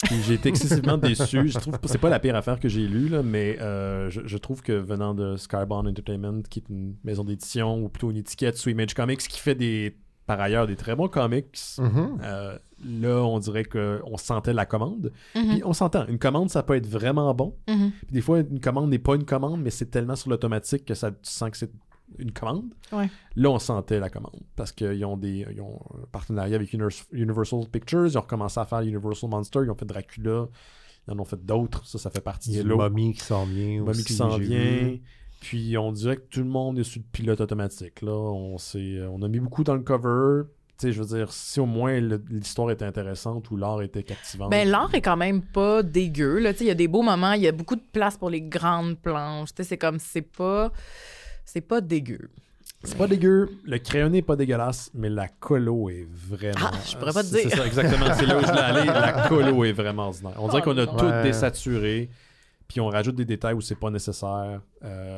Puis j'ai été excessivement déçu. Je trouve que c'est pas la pire affaire que j'ai lue là, mais je trouve que venant de Skybound Entertainment, qui est une maison d'édition ou plutôt une étiquette sous Image Comics qui fait par ailleurs des très bons comics, là on dirait qu'on sentait la commande. Puis on s'entend, une commande ça peut être vraiment bon. Puis des fois une commande n'est pas une commande, mais c'est tellement sur l'automatique que tu sens que c'est une commande. Là on sentait la commande parce qu'ils ont un partenariat avec Universal Pictures, ils ont recommencé à faire Universal Monster, ils ont fait Dracula, ils en ont fait d'autres, ça fait partie de l'autre. Mommy qui s'en vient aussi. Mommy qui s'en vient. Puis on dirait que tout le monde est sur le pilote automatique. Là, on a mis beaucoup dans le cover. Tu sais, je veux dire, si au moins l'histoire était intéressante ou l'art était captivant. Ben l'art est quand même pas dégueu. Là, tu sais, il y a des beaux moments, il y a beaucoup de place pour les grandes planches. Tu sais, c'est comme c'est pas dégueu. C'est pas dégueu. Le crayon n'est pas dégueulasse, mais la colo est vraiment... je pourrais pas te dire. C'est ça, exactement. C'est là où je voulais aller. La colo est vraiment ordinaire. On dirait qu'on a tout désaturé. Puis on rajoute des détails où c'est pas nécessaire.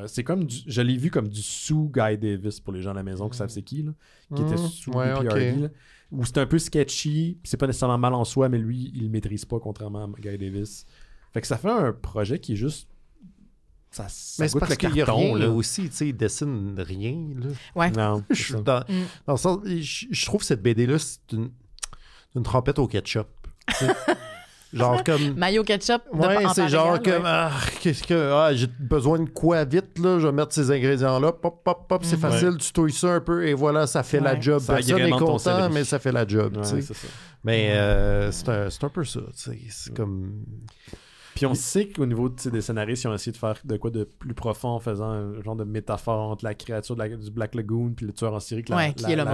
C'est comme je l'ai vu comme du sous Guy Davis pour les gens à la maison qui savent c'est qui, là, qui était sous PRD, là, où c'est un peu sketchy, puis c'est pas nécessairement mal en soi, mais lui, il le maîtrise pas contrairement à Guy Davis. Fait que ça fait un projet qui est juste... Ça mais c'est goûte parce le qu'il y a carton, rien là. aussi, tu sais, il dessine rien, là. Ouais. Non, Dans le sens, je trouve que cette BD-là, c'est une trompette au ketchup. Genre comme... Mayo ketchup. C'est genre comme... j'ai besoin de quoi vite, là? Je vais mettre ces ingrédients-là. Pop, pop, pop. C'est facile. Tu touilles ça un peu et voilà, ça fait la job. Personne n'est content, mais ça fait la job. C'est ça. Mais c'est un peu ça. C'est comme... Puis on sait qu'au niveau des scénaristes, ils ont essayé de faire de quoi de plus profond en faisant un genre de métaphore entre la créature du Black Lagoon puis le tueur en série qui est le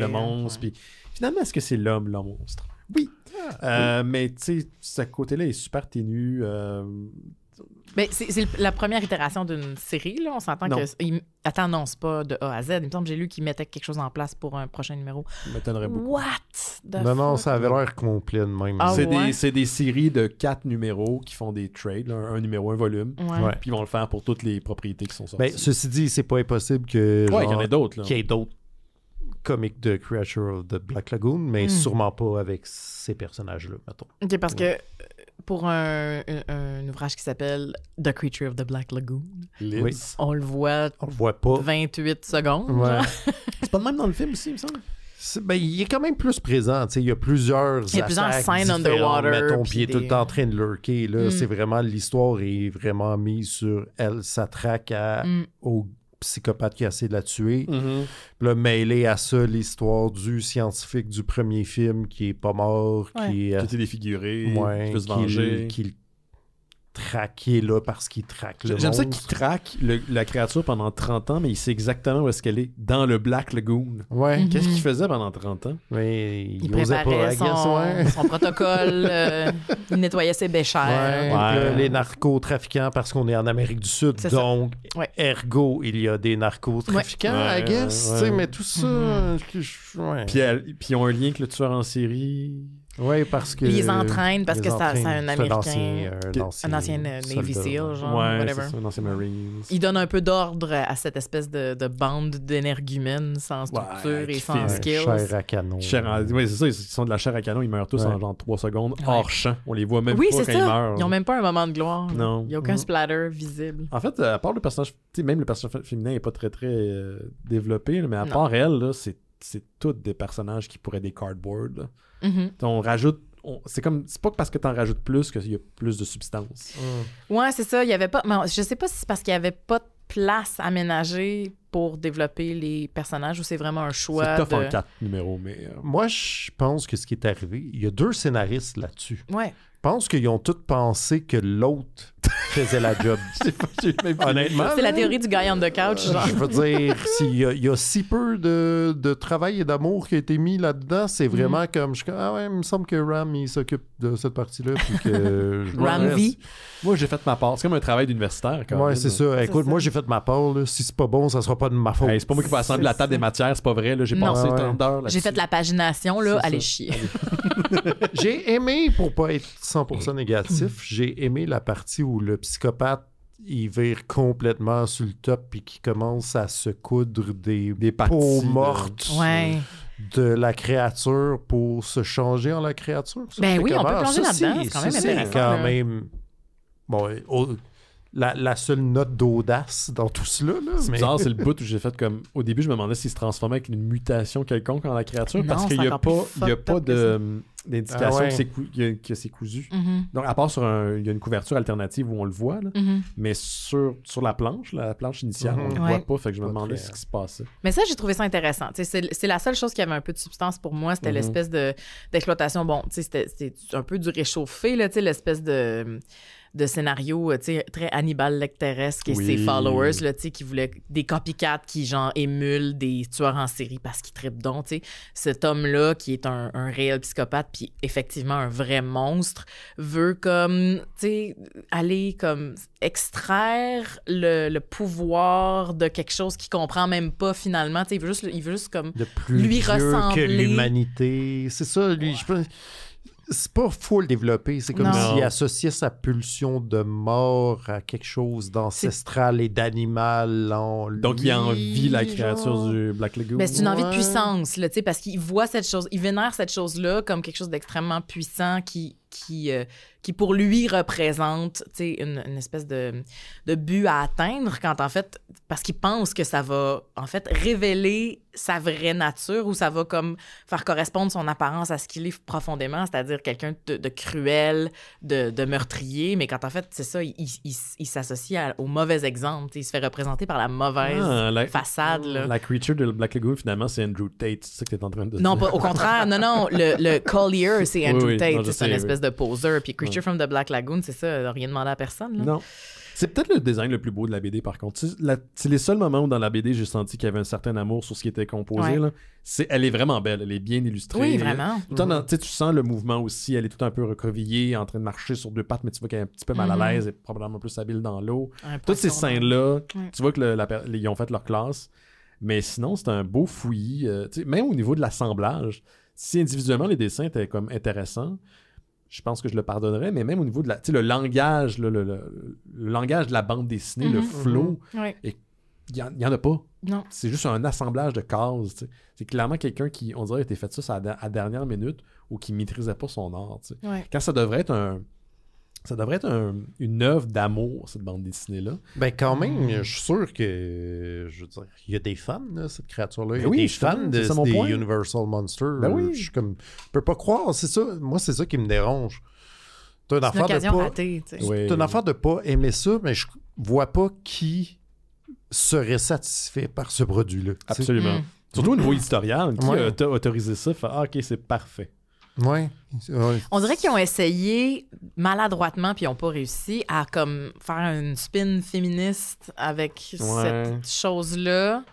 monstre. Puis finalement, est-ce que c'est l'homme, le monstre? Oui. Mais tu sais, ce côté-là est super ténu. Ben, c'est la première itération d'une série, là. On s'entend qu'ils n'annoncent pas de A à Z. Il me semble que j'ai lu qu'ils mettaient quelque chose en place pour un prochain numéro. Ça m'étonnerait beaucoup. What? Non, ça avait l'air complet de même. C'est des séries de 4 numéros qui font des trades, là, un numéro, un volume. Puis ils vont le faire pour toutes les propriétés qui sont sorties. Ben, ceci dit, c'est pas impossible que qu'il y en ait d'autres. Qu'il y ait d'autres comics de Creature of the Black Lagoon, mais sûrement pas avec ces personnages-là, mettons. OK, parce que pour un ouvrage qui s'appelle The Creature of the Black Lagoon, on le voit pas 28 secondes. C'est pas le même dans le film aussi, il me semble. Il est quand même plus présent. Il y a plusieurs scènes underwater. Puis il est tout le temps en train de lurker. Là, c'est vraiment... L'histoire est vraiment mise sur elle s'attraque au psychopathe qui a essayé de la tuer. Puis là, mêlé à ça, l'histoire du scientifique du premier film qui est pas mort, qui est défiguré, qui veut se venger. Qui traqué là parce qu'il traque le J'aime monstre. ça qu'il traque la créature pendant 30 ans, mais il sait exactement où est-ce qu'elle est, dans le Black Lagoon. Qu'est-ce qu'il faisait pendant 30 ans? Mais il préparait son protocole, il nettoyait ses béchères. Les narcotrafiquants, parce qu'on est en Amérique du Sud, donc ergo, il y a des narcotrafiquants, I guess. Mais tout ça... Puis ils ont un lien avec le tueur en série... Oui, parce que... Ils les entraînent parce que c'est un Américain, un ancien Navy SEAL, genre, whatever. C'est un ancien Marines. Il donne un peu d'ordre à cette espèce de bande d'énergumènes sans structure et sans skills. Chair à canon. Oui, c'est ça, ils sont de la chair à canon, ils meurent tous en genre 3 secondes, hors champ. On les voit même pas quand ils meurent. Ils n'ont même pas un moment de gloire. Non. Il n'y a aucun splatter visible. En fait, à part le personnage, même le personnage féminin n'est pas très développé, mais à part elle, là, c'est tous des personnages qui pourraient être des cardboard. Là. On rajoute... C'est pas parce que t'en rajoutes plus qu'il y a plus de substance. Ouais, c'est ça. Il y avait pas... Je sais pas si c'est parce qu'il y avait pas de place aménagée pour développer les personnages ou c'est vraiment un choix. C'est tough en 4 numéros, mais... Moi, je pense que ce qui est arrivé, il y a 2 scénaristes là-dessus. Ouais. Je pense qu'ils ont tous pensé que l'autre faisait la job. Honnêtement. C'est la théorie du guy on the couch. Genre. Je veux dire, il y a si peu de travail et d'amour qui a été mis là-dedans, c'est vraiment comme, ah ouais, il me semble que Ram, il s'occupe de cette partie-là. Puis que Ram V. Moi, j'ai fait ma part. C'est comme un travail d'universitaire. Ouais, c'est ça. Écoute, moi, j'ai fait ma part. Là. Si c'est pas bon, ça sera pas de ma faute. Hey, c'est pas moi qui vais assembler la table des matières, c'est pas vrai. Là. J'ai passé tant d'heures là-dessus. J'ai fait la pagination, là. Allez chier. J'ai aimé, pour pas être 100% négatif, j'ai aimé la partie où le psychopathe il vire complètement sur le top puis qui commence à se coudre des peaux mortes de la créature pour se changer en la créature. Ça, ben oui, on peut plonger là-dedans. C'est quand même intéressant. C'est quand même... Bon, la seule note d'audace dans tout cela. Là, c'est bizarre, c'est le bout où j'ai fait comme... Au début, je me demandais s'il se transformait avec une mutation quelconque en la créature parce qu'il n'y a pas d'indication que c'est cousu. Mm-hmm. Donc, à part il y a une couverture alternative où on le voit, là, mais sur la planche initiale, on ne le voit pas. Fait que je me demandais ce qui se passait. Mais ça, j'ai trouvé ça intéressant. C'est la seule chose qui avait un peu de substance pour moi, c'était l'espèce d'exploitation. Bon, c'était un peu du réchauffé, là, l'espèce de scénario très Hannibal Lecteresque et ses followers là, qui voulaient des copycats qui genre émulent des tueurs en série parce qu'ils trippent donc. Cet homme-là qui est un réel psychopathe puis effectivement un vrai monstre veut comme aller comme extraire le pouvoir de quelque chose qu'il comprend même pas finalement. Il veut juste comme de plus lui ressembler que l'humanité. C'est ça, lui, je pense. C'est pas full développé. C'est comme s'il associait sa pulsion de mort à quelque chose d'ancestral et d'animal. Donc, il a envie la créature du Black Lagoon. Ben, c'est une envie de puissance, là, parce qu'il voit cette chose, il vénère cette chose-là comme quelque chose d'extrêmement puissant qui pour lui représente une espèce de but à atteindre quand en fait, parce qu'il pense que ça va en fait révéler sa vraie nature ou ça va comme faire correspondre son apparence à ce qu'il est profondément, c'est-à-dire quelqu'un de cruel, de meurtrier, mais quand en fait, c'est ça, il s'associe au mauvais exemple, il se fait représenter par la mauvaise façade. Là. La creature de Black Lagoon, finalement, c'est Andrew Tate, c'est ça que tu es en train de dire. Non, pas, au contraire, non, le Collier, c'est Andrew Tate, c'est une espèce de poseur, puis Creature from the Black Lagoon, c'est ça, rien demandé à personne. Là. Non. C'est peut-être le design le plus beau de la BD, par contre. C'est les seuls moments où, dans la BD, j'ai senti qu'il y avait un certain amour sur ce qui était composé. Là. Elle est vraiment belle. Elle est bien illustrée. Oui, vraiment. Tu sens le mouvement aussi. Elle est tout un peu recroquevillée, en train de marcher sur deux pattes, mais tu vois qu'elle est un petit peu mal à l'aise et probablement plus habile dans l'eau. Toutes ces scènes-là, tu vois qu'ils ont fait leur classe. Mais sinon, c'est un beau fouillis. Même au niveau de l'assemblage, si individuellement, les dessins étaient comme intéressants, je pense que je le pardonnerais, mais même au niveau de le langage, le langage de la bande dessinée, le flow, il n'y en a pas. Non. C'est juste un assemblage de cases. T'sais. C'est clairement quelqu'un qui, on dirait, a été fait ça à la dernière minute ou qui ne maîtrisait pas son art. Quand ça devrait être une œuvre d'amour, cette bande dessinée-là. Ben quand même, je suis sûr que, je veux dire, il y a des fans de cette créature-là. Il y a des fans des Universal Monsters. Ben oui. Je peux pas croire, c'est ça. Moi, c'est ça qui me dérange. C'est une occasion ratée. C'est une affaire de pas aimer ça, mais je vois pas qui serait satisfait par ce produit-là. Absolument. Surtout au niveau éditorial, qui a autorisé ça, fait OK, c'est parfait. Ouais. On dirait qu'ils ont essayé maladroitement puis ils n'ont pas réussi à comme faire une spin féministe avec cette chose-là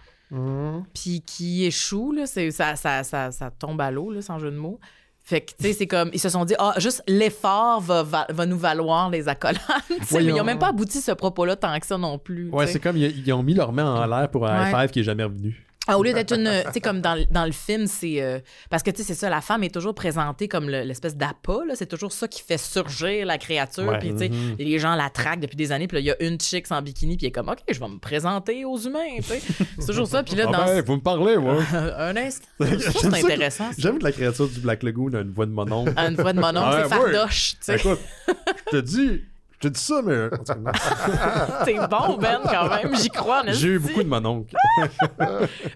puis qui échoue là, ça tombe à l'eau là, sans jeu de mots. Fait que, tu sais, c'est comme, ils se sont dit, juste l'effort va nous valoir les accolades. Mais ils n'ont même pas abouti ce propos-là tant que ça non plus. Ouais, c'est comme, ils ont mis leur main en l'air pour un high five qui n'est jamais revenu. Au lieu d'être une... Tu sais, comme dans le film, c'est... parce que, tu sais, c'est ça, la femme est toujours présentée comme l'espèce d'appât, là. C'est toujours ça qui fait surgir la créature. Puis, tu sais, les gens la traquent depuis des années. Puis là, il y a une chick sans bikini, puis elle est comme, OK, je vais me présenter aux humains, tu sais. C'est toujours ça. Puis là, vous me parlez, moi. Un instant. C'est intéressant. J'aime que la créature du Black Lagoon a une voix de mononcle. Une voix de mononcle, c'est fardoche, tu sais. Écoute, je te dis ça, mais... T'es bon, Ben, quand même. J'y crois, n'est-ce pas? J'ai eu beaucoup de mononcles.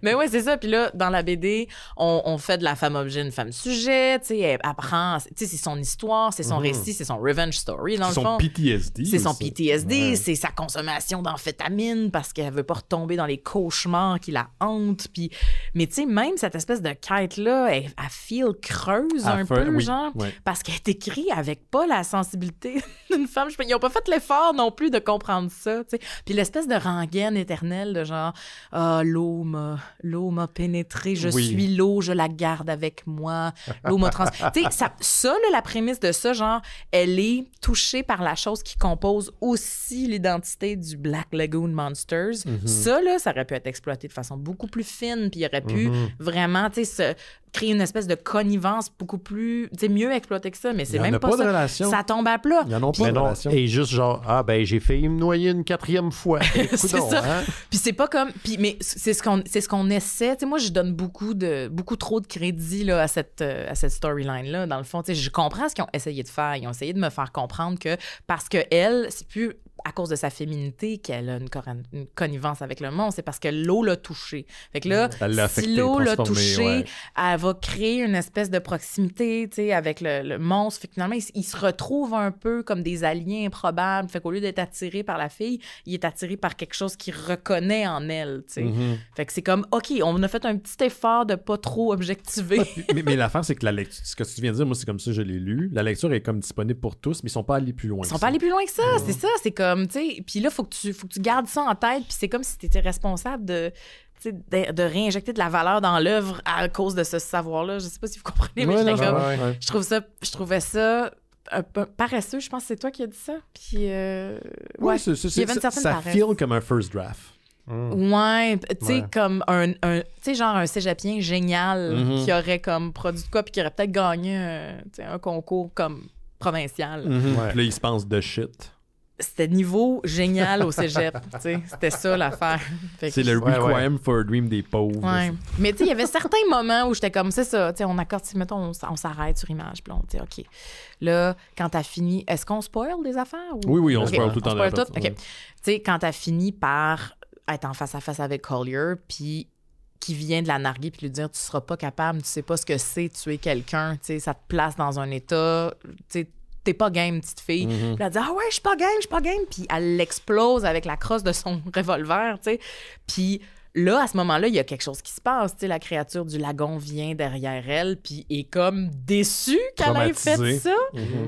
Mais ouais, c'est ça. Puis là, dans la BD, on fait de la femme-objet une femme-sujet. Tu sais, elle apprend... Tu sais, c'est son histoire, c'est son récit, c'est son revenge story, dans le fond. C'est son PTSD. C'est son PTSD, c'est sa consommation d'amphétamine parce qu'elle veut pas retomber dans les cauchemars qui la hantent. Puis... Mais tu sais, même cette espèce de quête-là, elle feel creuse un peu, genre, parce qu'elle est écrite avec pas la sensibilité d'une femme. ils ont pas fait l'effort non plus de comprendre ça, tu sais. Puis l'espèce de rengaine éternelle de genre « Ah, l'eau m'a pénétré, je suis l'eau, je la garde avec moi, l'eau m'a trans... » Tu sais, ça là, la prémisse de ça, genre, elle est touchée par la chose qui compose aussi l'identité du Black Lagoon Monsters. Ça, là, ça aurait pu être exploité de façon beaucoup plus fine, puis il aurait pu vraiment, tu sais, créer une espèce de connivence beaucoup plus, tu sais, mieux exploité que ça, mais c'est même pas ça. Relation. Ça tombe à plat. Ils en ont pas de relation. Et juste genre, j'ai failli me noyer une 4e fois. C'est ça. Hein? Puis c'est pas comme, mais c'est ce qu'on essaie. Tu sais, moi, je donne beaucoup trop de crédit là, à cette storyline-là. Dans le fond, tu sais, je comprends ce qu'ils ont essayé de faire. Ils ont essayé de me faire comprendre que parce que elle, c'est plus à cause de sa féminité qu'elle a une connivence avec le monde, c'est parce que l'eau l'a touchée. Fait que là, si l'eau l'a touchée, elle va créer une espèce de proximité, tu sais, avec le monstre. Fait que finalement, il se retrouve un peu comme des aliens improbables. Fait qu'au lieu d'être attiré par la fille, il est attiré par quelque chose qu'il reconnaît en elle, tu sais. Fait que c'est comme, OK, on a fait un petit effort de pas trop objectiver. mais l'affaire, c'est que la lecture, ce que tu viens de dire, moi, c'est comme ça, je l'ai lu. La lecture est comme disponible pour tous, mais ils sont pas allés plus loin. Ils sont pas allés plus loin que ça, c'est ça. C'est comme, tu sais, puis là, faut que tu gardes ça en tête, puis c'est comme si tu étais responsable de réinjecter de la valeur dans l'œuvre à cause de ce savoir-là. Je sais pas si vous comprenez, mais je trouvais ça un peu paresseux. Je pense que c'est toi qui as dit ça. Puis, il y avait une certaine ça paresse. feel comme un first draft. Ouais, tu sais, comme tu sais, genre un cégepien génial qui aurait comme produit de quoi, puis qui aurait peut-être gagné un concours comme provincial. Puis là, il se pense de shit. C'était niveau génial au cégep, tu sais. C'était ça l'affaire. C'est le Requiem for a Dream des pauvres. Ouais. Mais tu sais, il y avait certains moments où j'étais comme, c'est ça, tu sais, on accorde, mettons, on s'arrête sur image, puis on dit, OK, là, quand t'as fini, est-ce qu'on spoil des affaires? Ou... Oui, on spoil tout le temps. On spoil tout? OK. Tu sais, quand t'as fini par être en face-à-face avec Collier, puis qui vient de la narguer puis lui dire, tu seras pas capable, tu sais pas ce que c'est tuer quelqu'un, tu sais, ça te place dans un état, tu sais, t'es pas game, petite fille. Puis elle dit, ah ouais, je suis pas game. Puis elle l'explose avec la crosse de son revolver, tu sais. Puis là, à ce moment-là, il y a quelque chose qui se passe, tu sais. La créature du lagon vient derrière elle, puis est comme déçue qu'elle ait fait ça.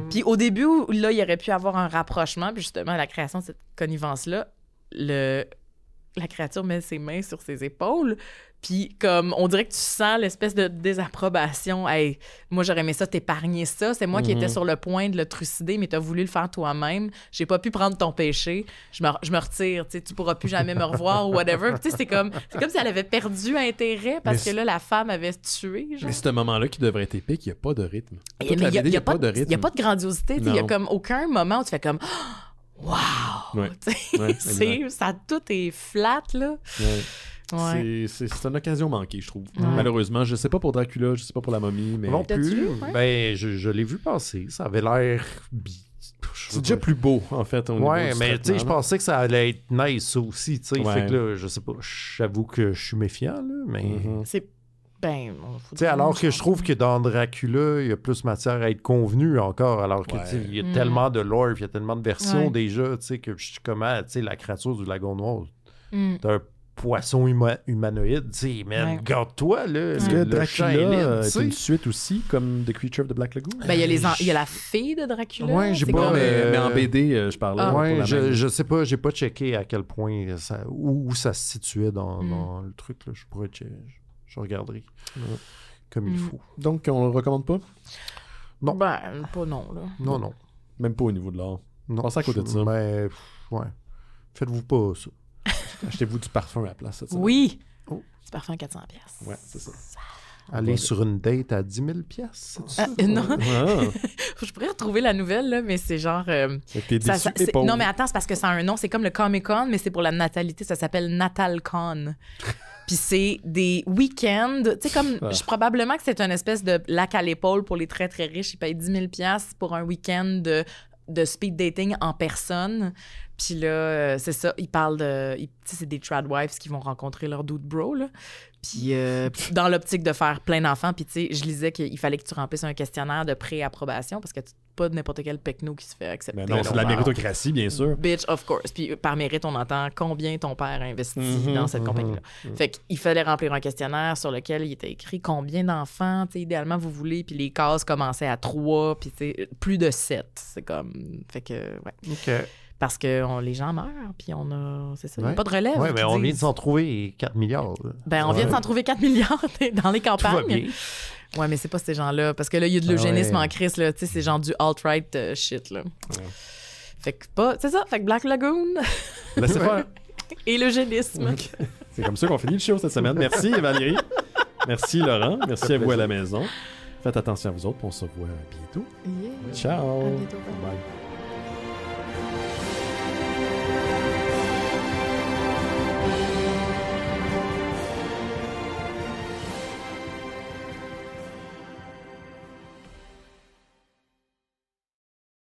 Puis au début, là, il aurait pu avoir un rapprochement, puis justement, à la création de cette connivence-là, la créature met ses mains sur ses épaules, puis comme, on dirait que tu sens l'espèce de désapprobation. Hey, moi, j'aurais aimé ça, t'épargner ça. C'est moi qui étais sur le point de le trucider, mais t'as voulu le faire toi-même. J'ai pas pu prendre ton péché. Je me retire, tu sais, tu pourras plus jamais me revoir ou whatever. Tu sais, c'est comme si elle avait perdu intérêt parce que là, la femme avait tué. Genre. Mais c'est un moment-là qui devrait être épique, il n'y a pas de rythme. Il n'y a pas de rythme. Il n'y a pas de grandiosité. Il n'y a comme aucun moment où tu fais comme... Wow! Ouais, tout est flat, là. Ouais. C'est une occasion manquée, je trouve. Malheureusement, je sais pas pour Dracula, je sais pas pour la momie, mais... Non plus. Ben, je l'ai vu passer. Ça avait l'air... C'est déjà plus beau, en fait. Mais tu sais, je pensais que ça allait être nice, ça aussi. Tu sais, fait que là, je sais pas, j'avoue que je suis méfiant, là, mais... C'est... Ben, alors que je trouve que dans Dracula, il y a plus matière à être convenu encore, alors que il y a tellement de lore, il y a tellement de versions déjà, que je suis comme, la créature du lagon noir, t'as un poisson humanoïde, mais regarde-toi, là. Est-ce que Dracula est une suite aussi, comme The Creature of the Black Lagoon? Ben, il y a la fille de Dracula. Ouais, j'ai pas... mais en BD, je parlais. Je sais pas, j'ai pas checké à quel point, où ça se situait dans le truc, là. Je regarderai comme il faut. Donc, on le recommande pas? Non. Ben, pas non, là. Non. Même pas au niveau de l'art. Non. Pensez à côté de ça. Mais, ouais. Faites-vous pas ça. Achetez-vous du parfum à la place. Oui. Du parfum à 400$. Ouais, c'est ça. Aller sur une date à 10 000$, c'est ça? Non. Je pourrais retrouver la nouvelle, là, mais c'est genre... T'es déçu, t'es pauvre. Non, mais attends, c'est parce que ça a un nom. C'est comme le Comic-Con, mais c'est pour la natalité. Ça s'appelle NatalCon. Puis c'est des week-ends. Tu sais, comme probablement que c'est une espèce de lac à l'épaule pour les très, très riches. Ils payent 10 000$ pour un week-end de speed dating en personne. Puis là, c'est ça, ils parlent de... Tu sais, c'est des tradwives qui vont rencontrer leur dude bro, là. Puis dans l'optique de faire plein d'enfants. Puis tu sais, je lisais qu'il fallait que tu remplisses un questionnaire de pré-approbation parce que pas n'importe quel pecno qui se fait accepter. Mais non, c'est de la méritocratie, bien sûr. Bitch, of course. Puis par mérite, on entend combien ton père a investi dans cette compagnie-là. Fait qu'il fallait remplir un questionnaire sur lequel il était écrit combien d'enfants, idéalement, vous voulez. Puis les cases commençaient à 3, puis plus de 7. C'est comme... Fait que, ouais. OK. Parce que les gens meurent, puis on a... C'est ça, il n'y a pas de relève. Oui, mais on vient de s'en trouver 4 milliards. Ben, on vient de s'en trouver 4 milliards dans les campagnes. Tout va bien. Ouais, mais c'est pas ces gens-là. Parce que là, il y a de l'eugénisme en crise, là. Tu sais, c'est genre du alt-right shit, là. Ouais. Fait que pas... C'est ça, fait que Black Lagoon... Laissez faire. Et l'eugénisme. C'est comme ça qu'on finit le show cette semaine. Merci, Valérie. Merci, Laurent. Merci à vous à la maison. Faites attention à vous autres, on se revoit bientôt. Yeah. Ciao. À bientôt. Bye.